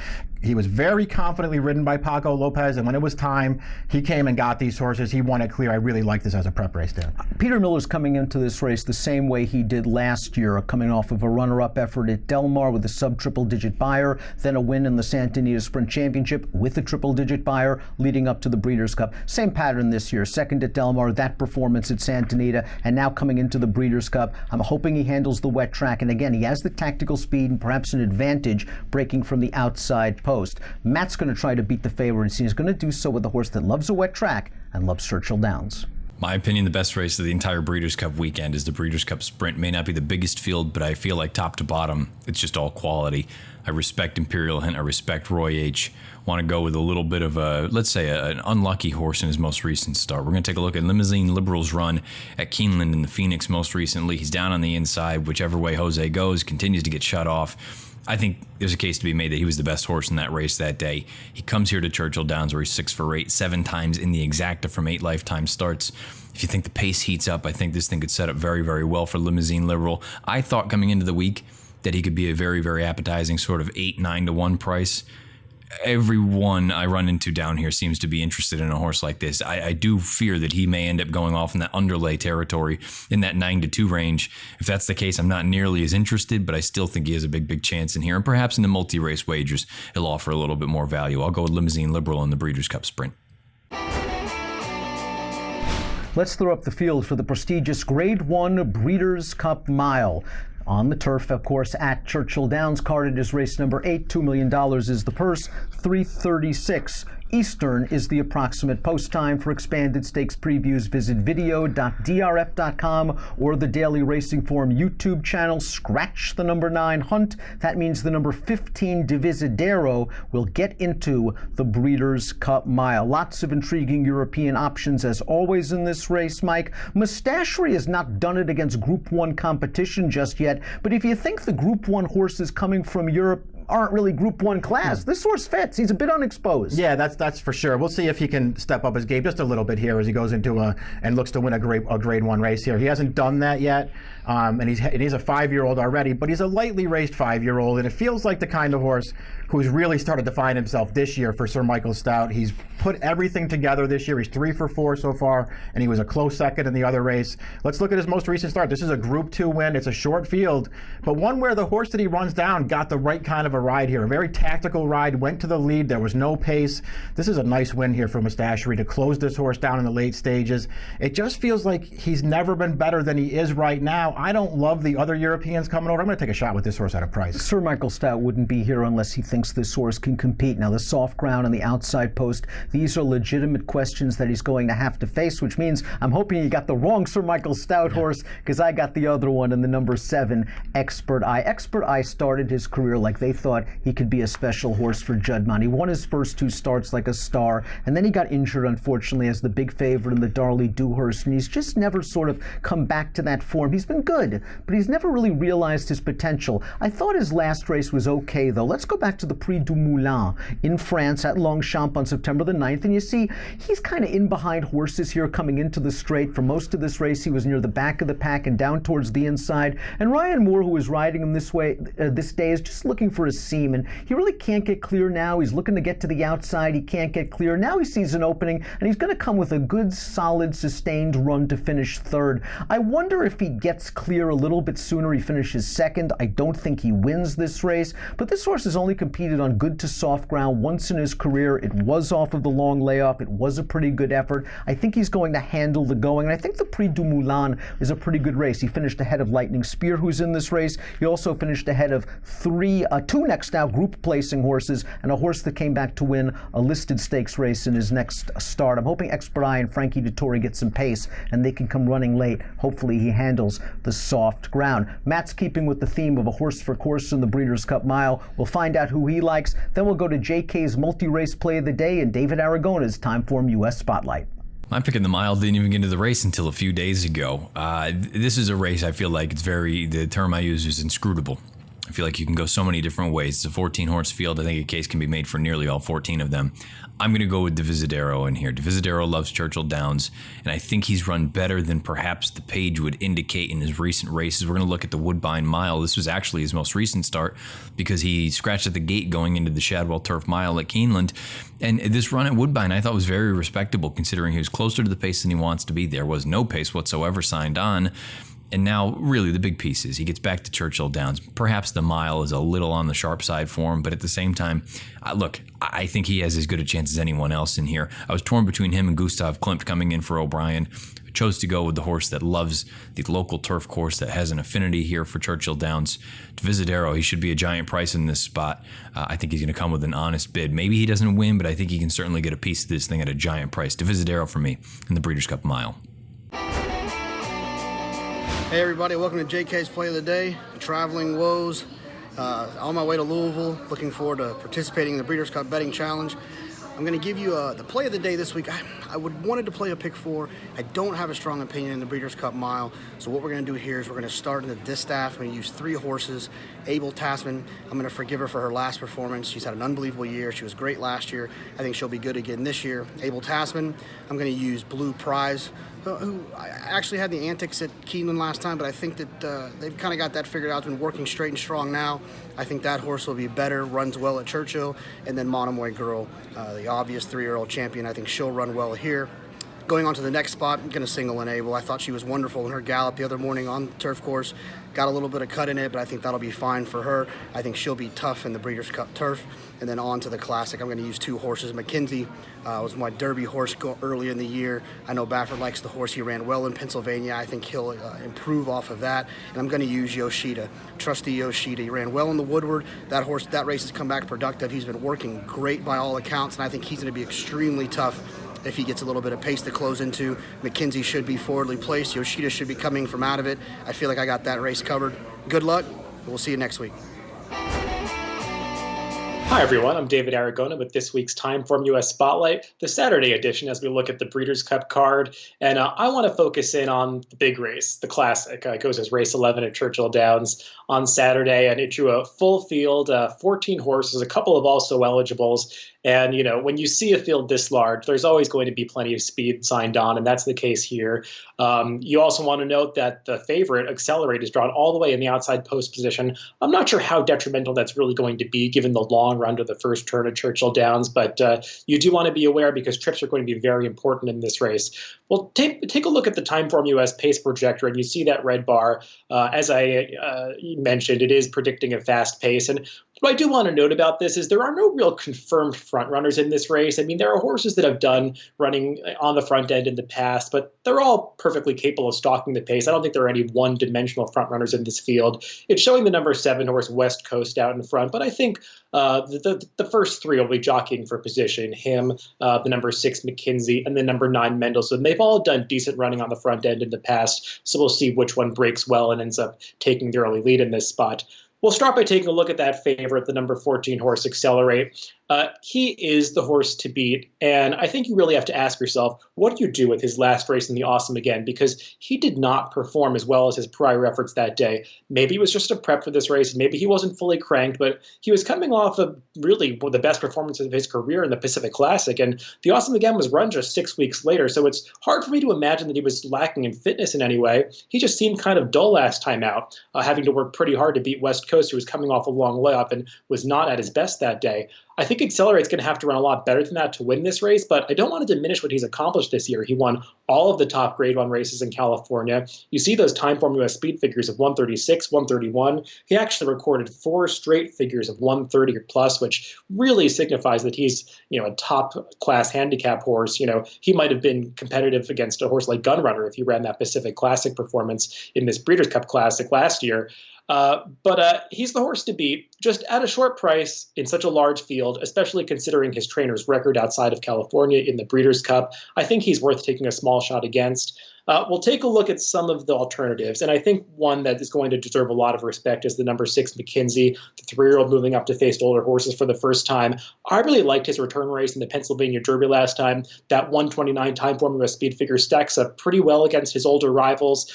He was very confidently ridden by Paco Lopez, and when it was time, he came and got these horses. He won it clear. I really like this as a prep race, Dan. Peter Miller's coming into this race the same way he did last year, coming off of a runner-up effort at Del Mar with a sub-triple-digit Beyer, then a win in the Santa Anita Sprint Championship with a triple-digit Beyer leading up to the Breeders' Cup. Same pattern this year. Second at Del Mar, that performance at Santa Anita, and now coming into the Breeders' Cup. I'm hoping he handles the wet track, and again, he has the tactical speed and perhaps an advantage breaking from the outside post. Matt's going to try to beat the favorites. He's going to do so with a horse that loves a wet track and loves Churchill Downs. My opinion, the best race of the entire Breeders' Cup weekend is the Breeders' Cup Sprint. May not be the biggest field, but I feel like top to bottom, it's just all quality. I respect Imperial Hint. I respect Roy H. Want to go with a little bit of a, let's say, an unlucky horse in his most recent start. We're going to take a look at Limousine Liberal's run at Keeneland in the Phoenix most recently. He's down on the inside. Whichever way Jose goes, continues to get shut off. I think there's a case to be made that he was the best horse in that race that day. He comes here to Churchill Downs where he's 6 for 8, 7 times in the exacta from 8 lifetime starts. If you think the pace heats up, I think this thing could set up very, very well for Limousine Liberal. I thought coming into the week that he could be a very, very appetizing sort of 8-9 to 1 price. Everyone I run into down here seems to be interested in a horse like this. I do fear that he may end up going off in that underlay territory in that 9 to 2 range. If that's the case, I'm not nearly as interested, but I still think he has a big, big chance in here. And perhaps in the multi-race wagers, he'll offer a little bit more value. I'll go with Limousine Liberal in the Breeders' Cup Sprint. Let's throw up the field for the prestigious Grade 1 Breeders' Cup Mile. On the turf, of course, at Churchill Downs, carded as race number 8. $2 million is the purse, $336. Eastern is the approximate post time. For expanded stakes previews, visit video.drf.com or the Daily Racing Form YouTube channel. Scratch the number 9 Hunt. That means the number 15 Divisadero will get into the Breeders' Cup Mile. Lots of intriguing European options as always in this race, Mike. Mustachery has not done it against Group 1 competition just yet, but if you think the Group 1 horses coming from Europe aren't really Group 1 class, this horse fits. He's a bit unexposed. Yeah, that's for sure. We'll see if he can step up his game just a little bit here as he goes into and looks to win a Grade 1 race here. He hasn't done that yet, and he's a 5-year-old already, but he's a lightly raced 5-year-old, and it feels like the kind of horse who's really started to find himself this year for Sir Michael Stout. He's put everything together this year. He's 3 for 4 so far, and he was a close second in the other race. Let's look at his most recent start. This is a Group 2 win. It's a short field, but one where the horse that he runs down got the right kind of a ride here, a very tactical ride, went to the lead. There was no pace. This is a nice win here for Mustachery to close this horse down in the late stages. It just feels like he's never been better than he is right now. I don't love the other Europeans coming over. I'm going to take a shot with this horse at a price. Sir Michael Stout wouldn't be here unless he thinks this horse can compete. Now, the soft ground and the outside post, these are legitimate questions that he's going to have to face, which means I'm hoping you got the wrong Sir Michael Stout horse, because I got the other one in the number 7, Expert Eye. Expert Eye started his career like they thought he could be a special horse for Judman. He won his first 2 starts like a star, and then he got injured, unfortunately, as the big favorite in the Darley Dewhurst, and he's just never sort of come back to that form. He's been good, but he's never really realized his potential. I thought his last race was okay, though. Let's go back to the Prix du Moulin in France at Longchamp on September the 9th, and you see he's kind of in behind horses here coming into the straight. For most of this race, he was near the back of the pack and down towards the inside, and Ryan Moore, who is riding him this day, is just looking for a seam, and he really can't get clear now. He's looking to get to the outside. He can't get clear. Now he sees an opening, and he's going to come with a good, solid, sustained run to finish 3rd. I wonder if he gets clear a little bit sooner, he finishes 2nd. I don't think he wins this race, but this horse has only competed on good to soft ground once in his career. It was off of the long layoff. It was a pretty good effort. I think he's going to handle the going, and I think the Prix du Moulin is a pretty good race. He finished ahead of Lightning Spear, who's in this race. He also finished ahead of 2 next now group placing horses, and a horse that came back to win a listed stakes race in his next start. I'm hoping Expert Eye and Frankie Dettori get some pace, and they can come running late. Hopefully he handles the soft ground. Matt's keeping with the theme of a horse for course in the Breeders' Cup Mile. We'll find out who he likes. Then we'll go to JK's multi-race play of the day and David Aragona's Timeform US Spotlight. My pick in the mile didn't even get into the race until a few days ago. This is a race I feel like the term I use is inscrutable. I feel like you can go so many different ways. It's a 14-horse field. I think a case can be made for nearly all 14 of them. I'm going to go with Divisadero in here. Divisadero loves Churchill Downs, and I think he's run better than perhaps the page would indicate in his recent races. We're going to look at the Woodbine Mile. This was actually his most recent start because he scratched at the gate going into the Shadwell Turf Mile at Keeneland. And this run at Woodbine I thought was very respectable considering he was closer to the pace than he wants to be. There was no pace whatsoever signed on. And now, really, the big piece is he gets back to Churchill Downs. Perhaps the mile is a little on the sharp side for him, but at the same time, look, I think he has as good a chance as anyone else in here. I was torn between him and Gustav Klimt coming in for O'Brien. I chose to go with the horse that loves the local turf course, that has an affinity here for Churchill Downs. Divisadero, he should be a giant price in this spot. I think he's going to come with an honest bid. Maybe he doesn't win, but I think he can certainly get a piece of this thing at a giant price. Divisadero for me in the Breeders' Cup Mile. Hey everybody, welcome to JK's Play of the Day, Traveling Woes. On my way to Louisville, looking forward to participating in the Breeders' Cup Betting Challenge. I'm going to give you the play of the day this week. I wanted to play a pick 4. I don't have a strong opinion in the Breeders' Cup Mile. So what we're going to do here is we're going to start in the Distaff. I'm going to use 3 horses. Abel Tasman, I'm going to forgive her for her last performance. She's had an unbelievable year. She was great last year. I think she'll be good again this year. Abel Tasman, I'm going to use Blue Prize, who I actually had the antics at Keeneland last time, but I think that they've kind of got that figured out. Been working straight and strong now. I think that horse will be better, runs well at Churchill. And then Monomoy Girl, the obvious 3-year-old champion, I think she'll run well here. Going on to the next spot, I'm going to single in Abel. I thought she was wonderful in her gallop the other morning on the turf course. Got a little bit of cut in it, but I think that'll be fine for her. I think she'll be tough in the Breeders' Cup turf. And then on to the Classic, I'm going to use 2 horses. McKenzie was my Derby horse early in the year. I know Baffert likes the horse. He ran well in Pennsylvania. I think he'll improve off of that. And I'm going to use Yoshida, trusty Yoshida. He ran well in the Woodward. That horse, that race has come back productive. He's been working great by all accounts, and I think he's going to be extremely tough if he gets a little bit of pace to close into. McKenzie should be forwardly placed. Yoshida should be coming from out of it. I feel like I got that race covered. Good luck. We'll see you next week. Hi everyone, I'm David Aragona with this week's Timeform US Spotlight, the Saturday edition as we look at the Breeders' Cup card. And I want to focus in on the big race, the Classic. It goes as race 11 at Churchill Downs on Saturday, and it drew a full field, 14 horses, a couple of also eligibles. And, you know, when you see a field this large, there's always going to be plenty of speed signed on, and that's the case here. You also want to note that the favorite, Accelerate, is drawn all the way in the outside post position. I'm not sure how detrimental that's really going to be given the long run to the first turn at Churchill Downs, but you do want to be aware because trips are going to be very important in this race. Well, take a look at the Timeform US pace projector, and you see that red bar. As I mentioned, it is predicting a fast pace. And What I do want to note about this is there are no real confirmed front runners in this race. I mean, there are horses that have done running on the front end in the past, but they're all perfectly capable of stalking the pace. I don't think there are any one-dimensional front runners in this field. It's showing the number 7 horse West Coast out in front, but I think the first 3 will be jockeying for position. Him, the number 6 McKinsey, and the number 9 Mendelssohn. They've all done decent running on the front end in the past, so we'll see which one breaks well and ends up taking the early lead in this spot. We'll start by taking a look at that favorite, the number 14 horse Accelerate. He is the horse to beat, and I think you really have to ask yourself, what do you do with his last race in the Awesome Again? Because he did not perform as well as his prior efforts that day. Maybe it was just a prep for this race, maybe he wasn't fully cranked, but he was coming off of really the best performance of his career in the Pacific Classic, and the Awesome Again was run just 6 weeks later, so it's hard for me to imagine that he was lacking in fitness in any way. He just seemed kind of dull last time out, having to work pretty hard to beat West Coast, who was coming off a long layoff and was not at his best that day. I think Accelerate's going to have to run a lot better than that to win this race, but I don't want to diminish what he's accomplished this year. He won all of the top Grade 1 races in California. You see those time form US speed figures of 136, 131. He actually recorded 4 straight figures of 130 or plus, which really signifies that he's, a top class handicap horse. He might have been competitive against a horse like Gunrunner if he ran that Pacific Classic performance in this Breeders' Cup Classic last year. But he's the horse to beat, just at a short price in such a large field, especially considering his trainer's record outside of California in the Breeders' Cup. I think he's worth taking a small shot against. We'll take a look at some of the alternatives, and I think one that is going to deserve a lot of respect is the number 6 McKinsey, the 3-year-old moving up to face older horses for the first time. I really liked his return race in the Pennsylvania Derby last time. That 129 time form US speed figure stacks up pretty well against his older rivals.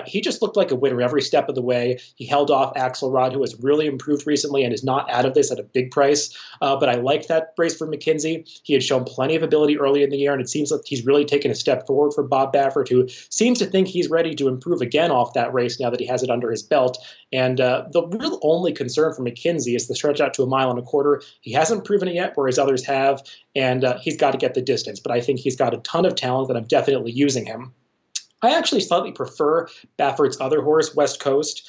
He just looked like a winner every step of the way. He held off Axelrod, who has really improved recently and is not out of this at a big price. But I liked that race for McKinsey. He had shown plenty of ability early in the year, and it seems like he's really taken a step forward for Bob Baffert, who seems to think he's ready to improve again off that race now that he has it under his belt. And the real only concern for McKinsey is the stretch out to 1.25 miles. He hasn't proven it yet, whereas others have, and he's got to get the distance. But I think he's got a ton of talent, and I'm definitely using him. I actually slightly prefer Baffert's other horse, West Coast.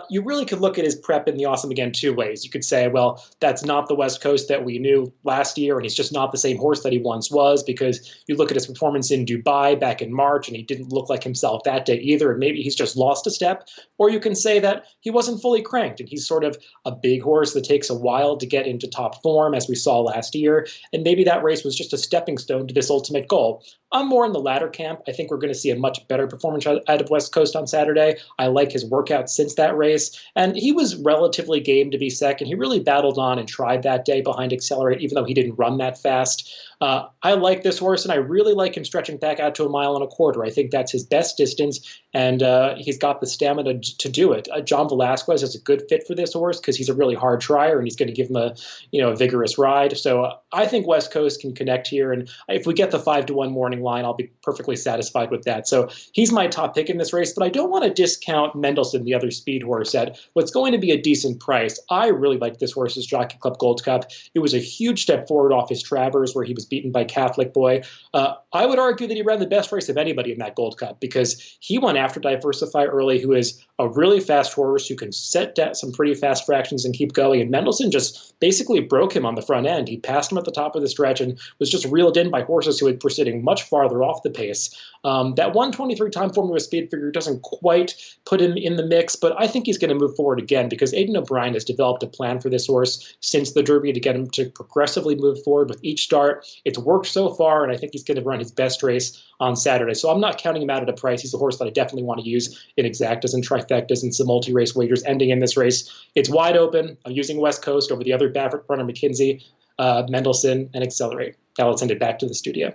You really could look at his prep in the Awesome Again 2 ways. You could say, well, that's not the West Coast that we knew last year, and he's just not the same horse that he once was, because you look at his performance in Dubai back in March, and he didn't look like himself that day either, and maybe he's just lost a step. Or you can say that he wasn't fully cranked, and he's sort of a big horse that takes a while to get into top form, as we saw last year, and maybe that race was just a stepping stone to this ultimate goal. I'm more in the latter camp. I think we're going to see a much better performance out of West Coast on Saturday. I like his workout since that race, and he was relatively game to be second. He really battled on and tried that day behind Accelerate, even though he didn't run that fast. I like this horse, and I really like him stretching back out to 1.25 miles. I think that's his best distance, and he's got the stamina to do it. John Velasquez is a good fit for this horse because he's a really hard trier, and he's going to give him a vigorous ride. So I think West Coast can connect here, and if we get the 5-1 morning line, I'll be perfectly satisfied with that. So he's my top pick in this race, but I don't want to discount Mendelssohn, the other speed horse, at what's going to be a decent price. I really like this horse's Jockey Club Gold Cup. It was a huge step forward off his Travers, where he was beaten by Catholic Boy. I would argue that he ran the best race of anybody in that Gold Cup, because he went after Diversify early, who is a really fast horse who can set some pretty fast fractions and keep going. And Mendelssohn just basically broke him on the front end. He passed him at the top of the stretch and was just reeled in by horses who were sitting much farther off the pace. That 123 time formula speed figure doesn't quite put him in the mix, but I think he's going to move forward again, because Aidan O'Brien has developed a plan for this horse since the Derby to get him to progressively move forward with each start. It's worked so far, and I think he's going to run his best race on Saturday. So I'm not counting him out at a price. He's a horse that I definitely want to use in exactas and trifectas and some multi-race wagers ending in this race. It's wide open. I'm using West Coast over the other Baffert runner, McKinsey, Mendelssohn, and Accelerate. Now let's send it back to the studio.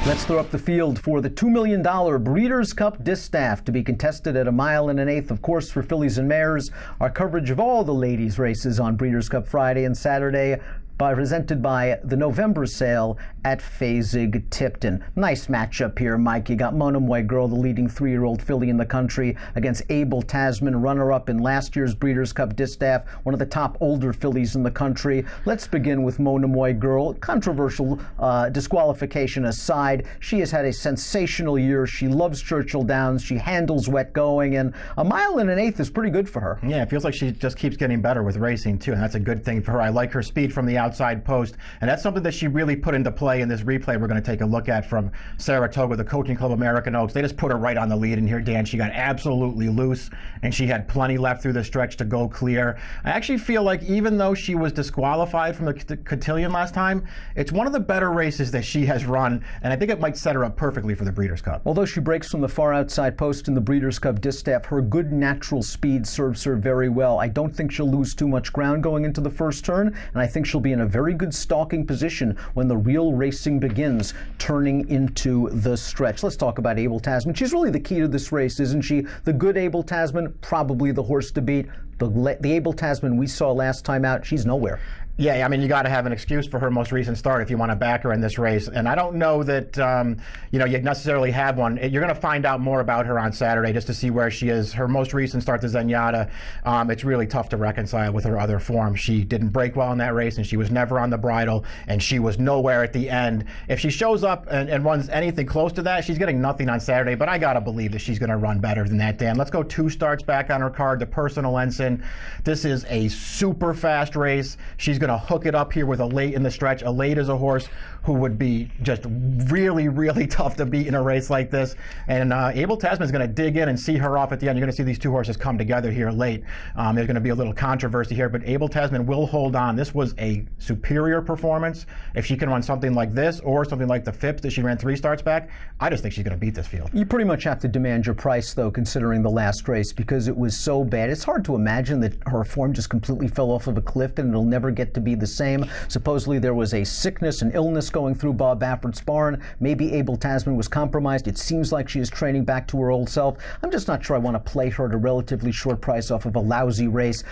Let's throw up the field for the $2 million Breeders' Cup Distaff to be contested at 1 1/8 miles, of course, for fillies and mares. Our coverage of all the ladies' races on Breeders' Cup Friday and Saturday presented by the November sale at Fasig-Tipton. Nice matchup here, Mike. You got Monomoy Girl, the leading 3-year-old filly in the country, against Abel Tasman, runner-up in last year's Breeders' Cup Distaff, one of the top older fillies in the country. Let's begin with Monomoy Girl. Controversial disqualification aside, she has had a sensational year. She loves Churchill Downs. She handles wet going, and a mile and an eighth is pretty good for her. Yeah, it feels like she just keeps getting better with racing, too, and that's a good thing for her. I like her speed from the outside post, and that's something that she really put into play in this replay we're going to take a look at from Saratoga, the Coaching Club American Oaks. They just put her right on the lead in here, Dan. She got absolutely loose, and she had plenty left through the stretch to go clear. I actually feel like even though she was disqualified from the Cotillion last time, it's one of the better races that she has run, and I think it might set her up perfectly for the Breeders' Cup. Although she breaks from the far outside post in the Breeders' Cup Distaff, her good natural speed serves her very well. I don't think she'll lose too much ground going into the first turn, and I think she'll be in a very good stalking position when the real racing begins, turning into the stretch. Let's talk about Abel Tasman. She's really the key to this race, isn't she? The good Abel Tasman, probably the horse to beat. The Abel Tasman we saw last time out, she's nowhere. Yeah, I mean, you got to have an excuse for her most recent start if you want to back her in this race. And I don't know that, you necessarily have one. You're going to find out more about her on Saturday just to see where she is. Her most recent start to Zenyatta, it's really tough to reconcile with her other form. She didn't break well in that race, and she was never on the bridle, and she was nowhere at the end. If she shows up and runs anything close to that, she's getting nothing on Saturday, but I got to believe that she's going to run better than that, Dan. Let's go 2 starts back on her card, the Personal Ensign. This is a super fast race. She's going to hook it up here with a late in the stretch. A late is a horse who would be just really, really tough to beat in a race like this. And Abel Tasman is going to dig in and see her off at the end. You're going to see these 2 horses come together here late. There's going to be a little controversy here, but Abel Tasman will hold on. This was a superior performance. If she can run something like this or something like the Phipps that she ran 3 starts back, I just think she's going to beat this field. You pretty much have to demand your price, though, considering the last race, because it was so bad. It's hard to imagine that her form just completely fell off of a cliff and it'll never get to be the same. Supposedly there was a sickness and illness going through Bob Baffert's barn. Maybe Abel Tasman was compromised. It seems like she is training back to her old self. I'm just not sure I want to play her at a relatively short price off of a lousy race.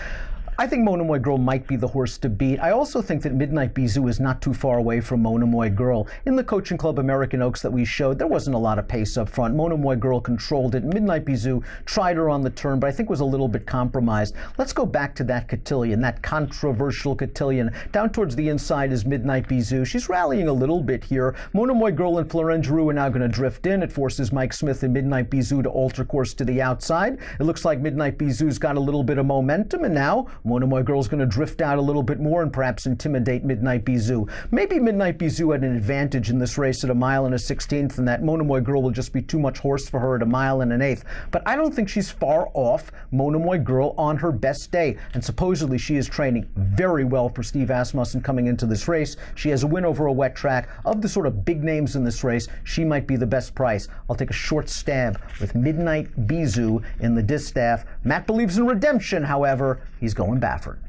I think Monomoy Girl might be the horse to beat. I also think that Midnight Bisou is not too far away from Monomoy Girl. In the Coaching Club American Oaks that we showed, there wasn't a lot of pace up front. Monomoy Girl controlled it. Midnight Bisou tried her on the turn, but I think was a little bit compromised. Let's go back to that cotillion, that controversial cotillion. Down towards the inside is Midnight Bisou. She's rallying a little bit here. Monomoy Girl and Florengeroux are now going to drift in. It forces Mike Smith and Midnight Bisou to alter course to the outside. It looks like Midnight Bisou's got a little bit of momentum, and now Monomoy Girl's going to drift out a little bit more and perhaps intimidate Midnight Bisou. Maybe Midnight Bisou had an advantage in this race at 1 1/16, and that Monomoy Girl will just be too much horse for her at 1 1/8. But I don't think she's far off Monomoy Girl on her best day, and supposedly she is training very well for Steve Asmussen coming into this race. She has a win over a wet track. Of the sort of big names in this race, she might be the best price. I'll take a short stab with Midnight Bisou in the Distaff. Matt believes in redemption, however. He's going Baffert.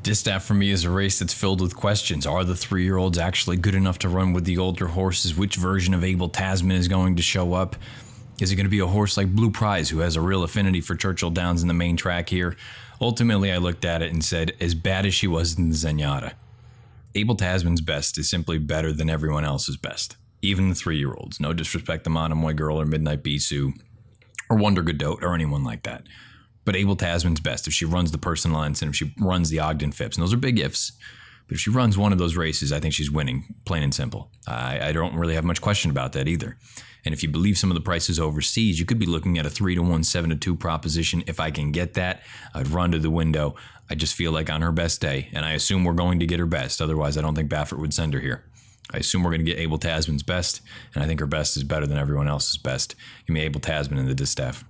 Distaff for me is a race that's filled with questions. Are the 3-year-olds actually good enough to run with the older horses? Which version of Abel Tasman is going to show up? Is it going to be a horse like Blue Prize, who has a real affinity for Churchill Downs in the main track here? Ultimately, I looked at it and said, as bad as she was in the Zenyatta, Abel Tasman's best is simply better than everyone else's best. Even the 3-year-olds. No disrespect to Monomoy Girl or Midnight Bisou or Wonder Godot or anyone like that. But Abel Tasman's best if she runs the Personal Ensign, if she runs the Ogden Phipps. And those are big ifs. But if she runs one of those races, I think she's winning, plain and simple. I don't really have much question about that either. And if you believe some of the prices overseas, you could be looking at a 3-1, 7-2 proposition. If I can get that, I'd run to the window. I just feel like on her best day, and I assume we're going to get her best. Otherwise, I don't think Baffert would send her here. I assume we're going to get Abel Tasman's best, and I think her best is better than everyone else's best. Give me Abel Tasman in the Distaff.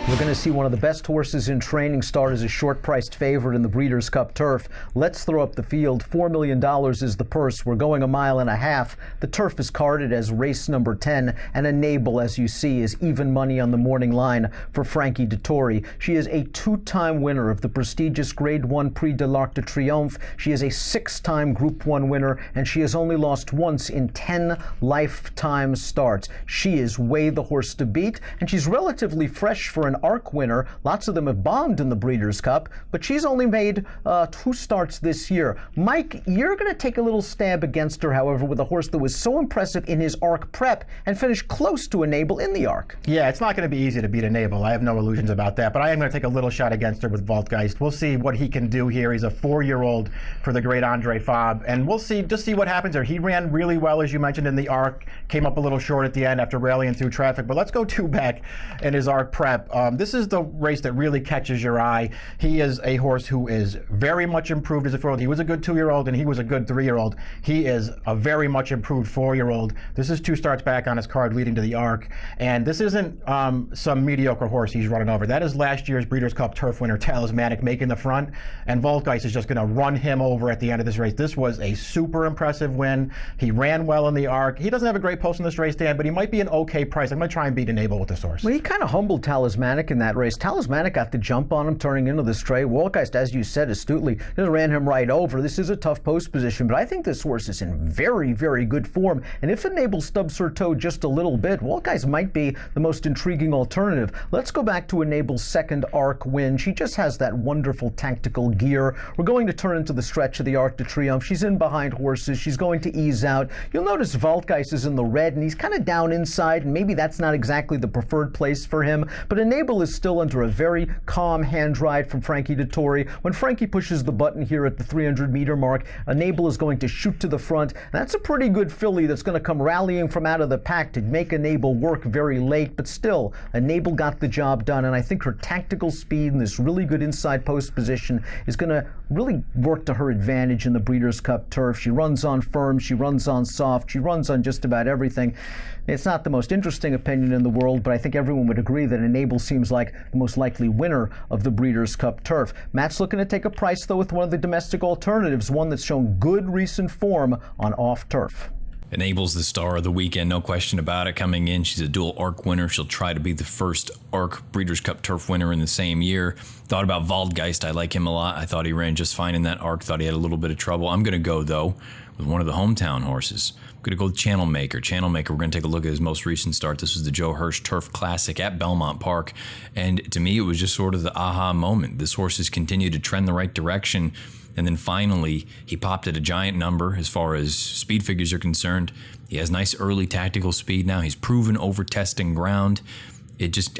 We're going to see one of the best horses in training start as a short-priced favorite in the Breeders' Cup Turf. Let's throw up the field. $4 million is the purse. We're going 1.5 miles. The turf is carded as race number 10, and Enable, as you see, is even money on the morning line for Frankie Dettori. She is a 2-time winner of the prestigious Grade 1 Prix de l'Arc de Triomphe. She is a 6-time Group 1 winner, and she has only lost once in 10 lifetime starts. She is way the horse to beat, and she's relatively fresh for an ARC winner. Lots of them have bombed in the Breeders' Cup, but she's only made 2 starts this year. Mike, you're going to take a little stab against her, however, with a horse that was so impressive in his ARC prep and finished close to Enable in the ARC. Yeah, it's not going to be easy to beat Enable. I have no illusions about that, but I am going to take a little shot against her with Voltgeist. We'll see what he can do here. He's a 4-year-old for the great Andre Fabre, and we'll see what happens there. He ran really well, as you mentioned, in the ARC, came up a little short at the end after rallying through traffic, but let's go 2 back in his ARC prep. This is the race that really catches your eye. He is a horse who is very much improved as a 4-year-old. He was a good 2-year-old and he was a good 3-year-old. He is a very much improved 4-year-old. This is 2 starts back on his card leading to the ARC, and this isn't some mediocre horse he's running over. That is last year's Breeders' Cup Turf winner, Talismanic, making the front, and Voltgeist is just going to run him over at the end of this race. This was a super impressive win. He ran well in the ARC. He doesn't have a great post in this race, Dan, but he might be an okay price. I'm going to try and beat Enable with this horse. Well, he kind of humbled Talismanic in that race. Talismanic got the jump on him turning into the straight. Voltgeist, as you said astutely, just ran him right over. This is a tough post position, but I think this horse is in very, very good form. And if Enable stubs her toe just a little bit, Voltgeist might be the most intriguing alternative. Let's go back to Enable's second ARC win. She just has that wonderful tactical gear. We're going to turn into the stretch of the Arc de Triomphe. She's in behind horses. She's going to ease out. You'll notice Voltgeist is in the red, and he's kind of down inside, and maybe that's not exactly the preferred place for him. But Enable is still under a very calm hand ride from Frankie Dettori. When Frankie pushes the button here at the 300-meter mark, Enable is going to shoot to the front. That's a pretty good filly that's going to come rallying from out of the pack to make Enable work very late, but still, Enable got the job done, and I think her tactical speed and this really good inside post position is going to really work to her advantage in the Breeders' Cup Turf. She runs on firm, she runs on soft, she runs on just about everything. It's not the most interesting opinion in the world, but I think everyone would agree that Enable seems like the most likely winner of the Breeders' Cup Turf. Matt's looking to take a price, though, with one of the domestic alternatives, one that's shown good recent form on off-turf. Enable's the star of the weekend, no question about it. Coming in, she's a dual ARC winner. She'll try to be the first ARC Breeders' Cup Turf winner in the same year. Thought about Voltgeist. I like him a lot. I thought he ran just fine in that ARC. Thought he had a little bit of trouble. I'm going to go, though, with one of the hometown horses. I'm going to go with Channel Maker. Channel Maker, we're going to take a look at his most recent start. This was the Joe Hirsch Turf Classic at Belmont Park. And to me, it was just sort of the aha moment. This horse has continued to trend the right direction. And then finally, he popped at a giant number as far as speed figures are concerned. He has nice early tactical speed now. He's proven over testing ground.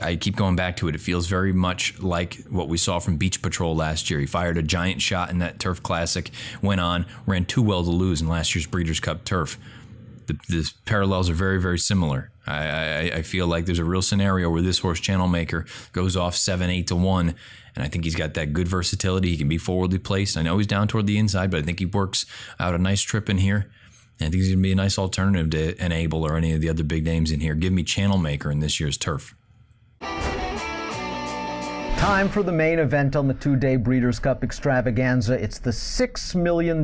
I keep going back to it. It feels very much like what we saw from Beach Patrol last year. He fired a giant shot in that Turf Classic, went on, ran too well to lose in last year's Breeders' Cup Turf. The parallels are very, very similar. I feel like there's a real scenario where this horse, Channel Maker, goes off 7-8 to 1. And I think he's got that good versatility. He can be forwardly placed. I know he's down toward the inside, but I think he works out a nice trip in here. And I think he's going to be a nice alternative to Enable or any of the other big names in here. Give me Channel Maker in this year's turf. Time for the main event on the 2-day Breeders' Cup extravaganza. It's the $6 million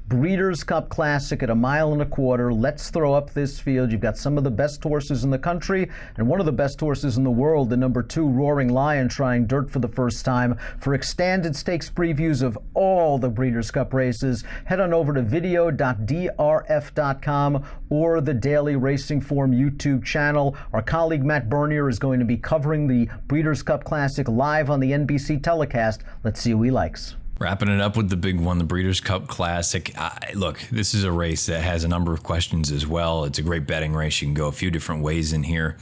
Breeders' Cup Classic at 1.25 miles. Let's throw up this field. You've got some of the best horses in the country and one of the best horses in the world, the number 2 Roaring Lion, trying dirt for the first time. For extended stakes previews of all the Breeders' Cup races, head on over to video.drf.com or the Daily Racing Form YouTube channel. Our colleague Matt Bernier is going to be covering the Breeders' Cup Classic live on the NBC telecast. Let's see who he likes. Wrapping it up with the big one, the Breeders' Cup Classic. Look, this is a race that has a number of questions as well. It's a great betting race. You can go a few different ways in here.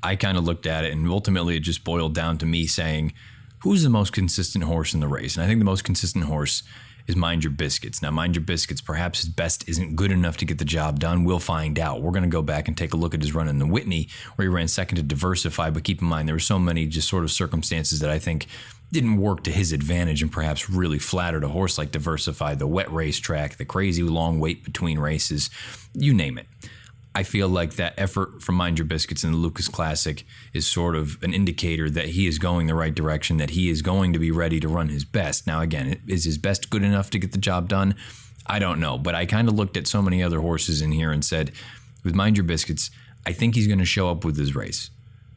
I kind of looked at it, and ultimately it just boiled down to me saying, who's the most consistent horse in the race? And I think the most consistent horse is Mind Your Biscuits. Now, Mind Your Biscuits, perhaps his best isn't good enough to get the job done. We'll find out. We're going to go back and take a look at his run in the Whitney, where he ran second to Diversify. But keep in mind, there were so many just sort of circumstances that I think didn't work to his advantage and perhaps really flattered a horse like Diversify, the wet racetrack, the crazy long wait between races, you name it. I feel like that effort from Mind Your Biscuits in the Lucas Classic is sort of an indicator that he is going the right direction, that he is going to be ready to run his best. Now, again, is his best good enough to get the job done? I don't know, but I kind of looked at so many other horses in here and said, with Mind Your Biscuits, I think he's going to show up with his race.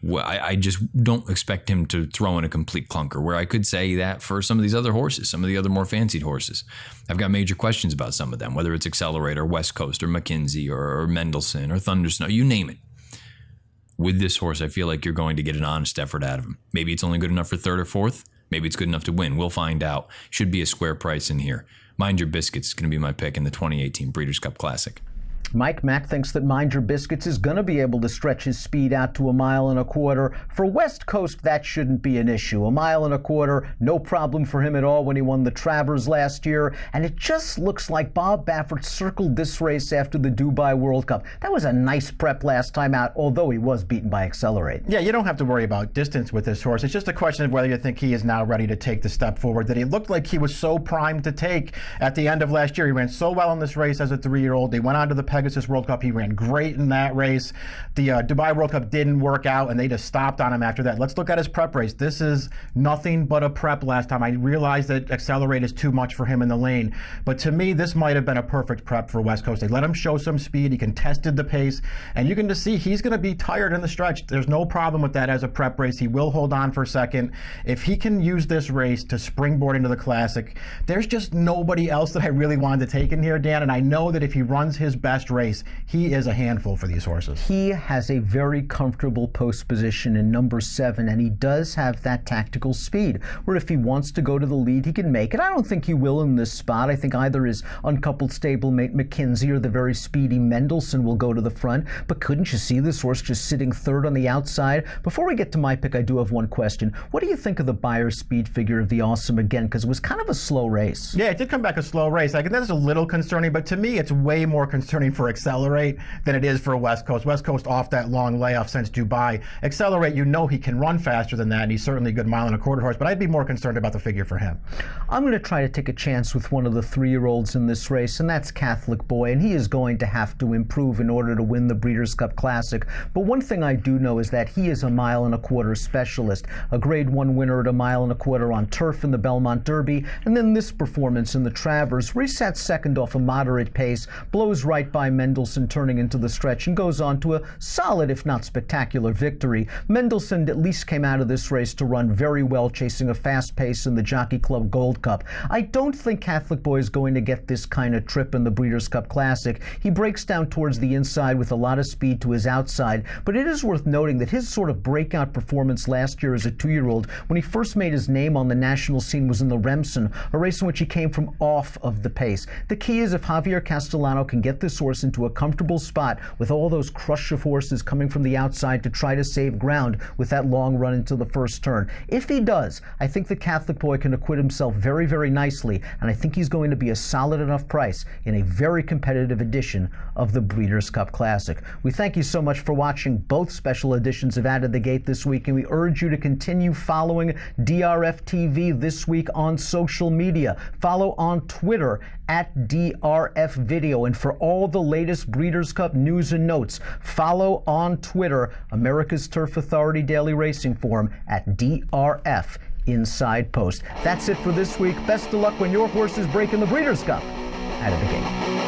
Well, I just don't expect him to throw in a complete clunker, where I could say that for some of these other horses, some of the other more fancied horses. I've got major questions about some of them, whether it's Accelerate or West Coast or McKinsey or Mendelssohn or Thundersnow, you name it. With this horse, I feel like you're going to get an honest effort out of him. Maybe it's only good enough for third or fourth. Maybe it's good enough to win. We'll find out. Should be a square price in here. Mind Your Biscuits is going to be my pick in the 2018 Breeders' Cup Classic. Mike Mack thinks that Mind Your Biscuits is going to be able to stretch his speed out to 1.25 miles. For West Coast, that shouldn't be an issue. 1.25 miles, no problem for him at all when he won the Travers last year. And it just looks like Bob Baffert circled this race after the Dubai World Cup. That was a nice prep last time out, although he was beaten by Accelerate. Yeah, you don't have to worry about distance with this horse. It's just a question of whether you think he is now ready to take the step forward that he looked like he was so primed to take at the end of last year. He ran so well in this race as a 3-year-old. They went on to the Pegasus World Cup. He ran great in that race. The Dubai World Cup didn't work out, and they just stopped on him after that. Let's look at his prep race. This is nothing but a prep last time. I realized that Accelerate is too much for him in the lane, but to me, this might have been a perfect prep for West Coast. They let him show some speed. He contested the pace, and you can just see he's going to be tired in the stretch. There's no problem with that as a prep race. He will hold on for second. If he can use this race to springboard into the Classic, there's just nobody else that I really wanted to take in here, Dan, and I know that if he runs his best race, he is a handful for these horses. He has a very comfortable post position in number 7, and he does have that tactical speed, where if he wants to go to the lead, he can make it. I don't think he will in this spot. I think either his uncoupled stablemate McKinsey or the very speedy Mendelssohn will go to the front, but couldn't you see this horse just sitting third on the outside? Before we get to my pick, I do have one question. What do you think of the Buyer's speed figure of the Awesome again? Because it was kind of a slow race. Yeah, it did come back a slow race. Like, that's a little concerning, but to me, it's way more concerning for Accelerate than it is for West Coast. West Coast off that long layoff since Dubai. Accelerate, you know he can run faster than that, and he's certainly a good 1.25 mile horse, but I'd be more concerned about the figure for him. I'm going to try to take a chance with one of the 3-year-olds in this race, and that's Catholic Boy, and he is going to have to improve in order to win the Breeders' Cup Classic. But one thing I do know is that he is a 1.25 mile specialist, a Grade 1 winner at 1.25 miles on turf in the Belmont Derby, and then this performance in the Travers, where he sat second off a moderate pace, blows right by Mendelssohn turning into the stretch, and goes on to a solid, if not spectacular, victory. Mendelssohn at least came out of this race to run very well, chasing a fast pace in the Jockey Club Gold Cup. I don't think Catholic Boy is going to get this kind of trip in the Breeders' Cup Classic. He breaks down towards the inside with a lot of speed to his outside, but it is worth noting that his sort of breakout performance last year as a 2-year-old, when he first made his name on the national scene, was in the Remsen, a race in which he came from off of the pace. The key is if Javier Castellano can get this horse into a comfortable spot with all those crush of horses coming from the outside to try to save ground with that long run into the first turn. If he does, I think the Catholic Boy can acquit himself very, very nicely, and I think he's going to be a solid enough price in a very competitive edition of the Breeders' Cup Classic. We thank you so much for watching both special editions of Out of the Gate this week, and we urge you to continue following DRF TV this week on social media. Follow on Twitter at DRF Video, and for all the latest Breeders' Cup news and notes, follow on Twitter America's Turf Authority Daily Racing Forum at DRF Inside Post. That's it for this week. Best of luck when your horses break in the Breeders' Cup. Out of the Gate.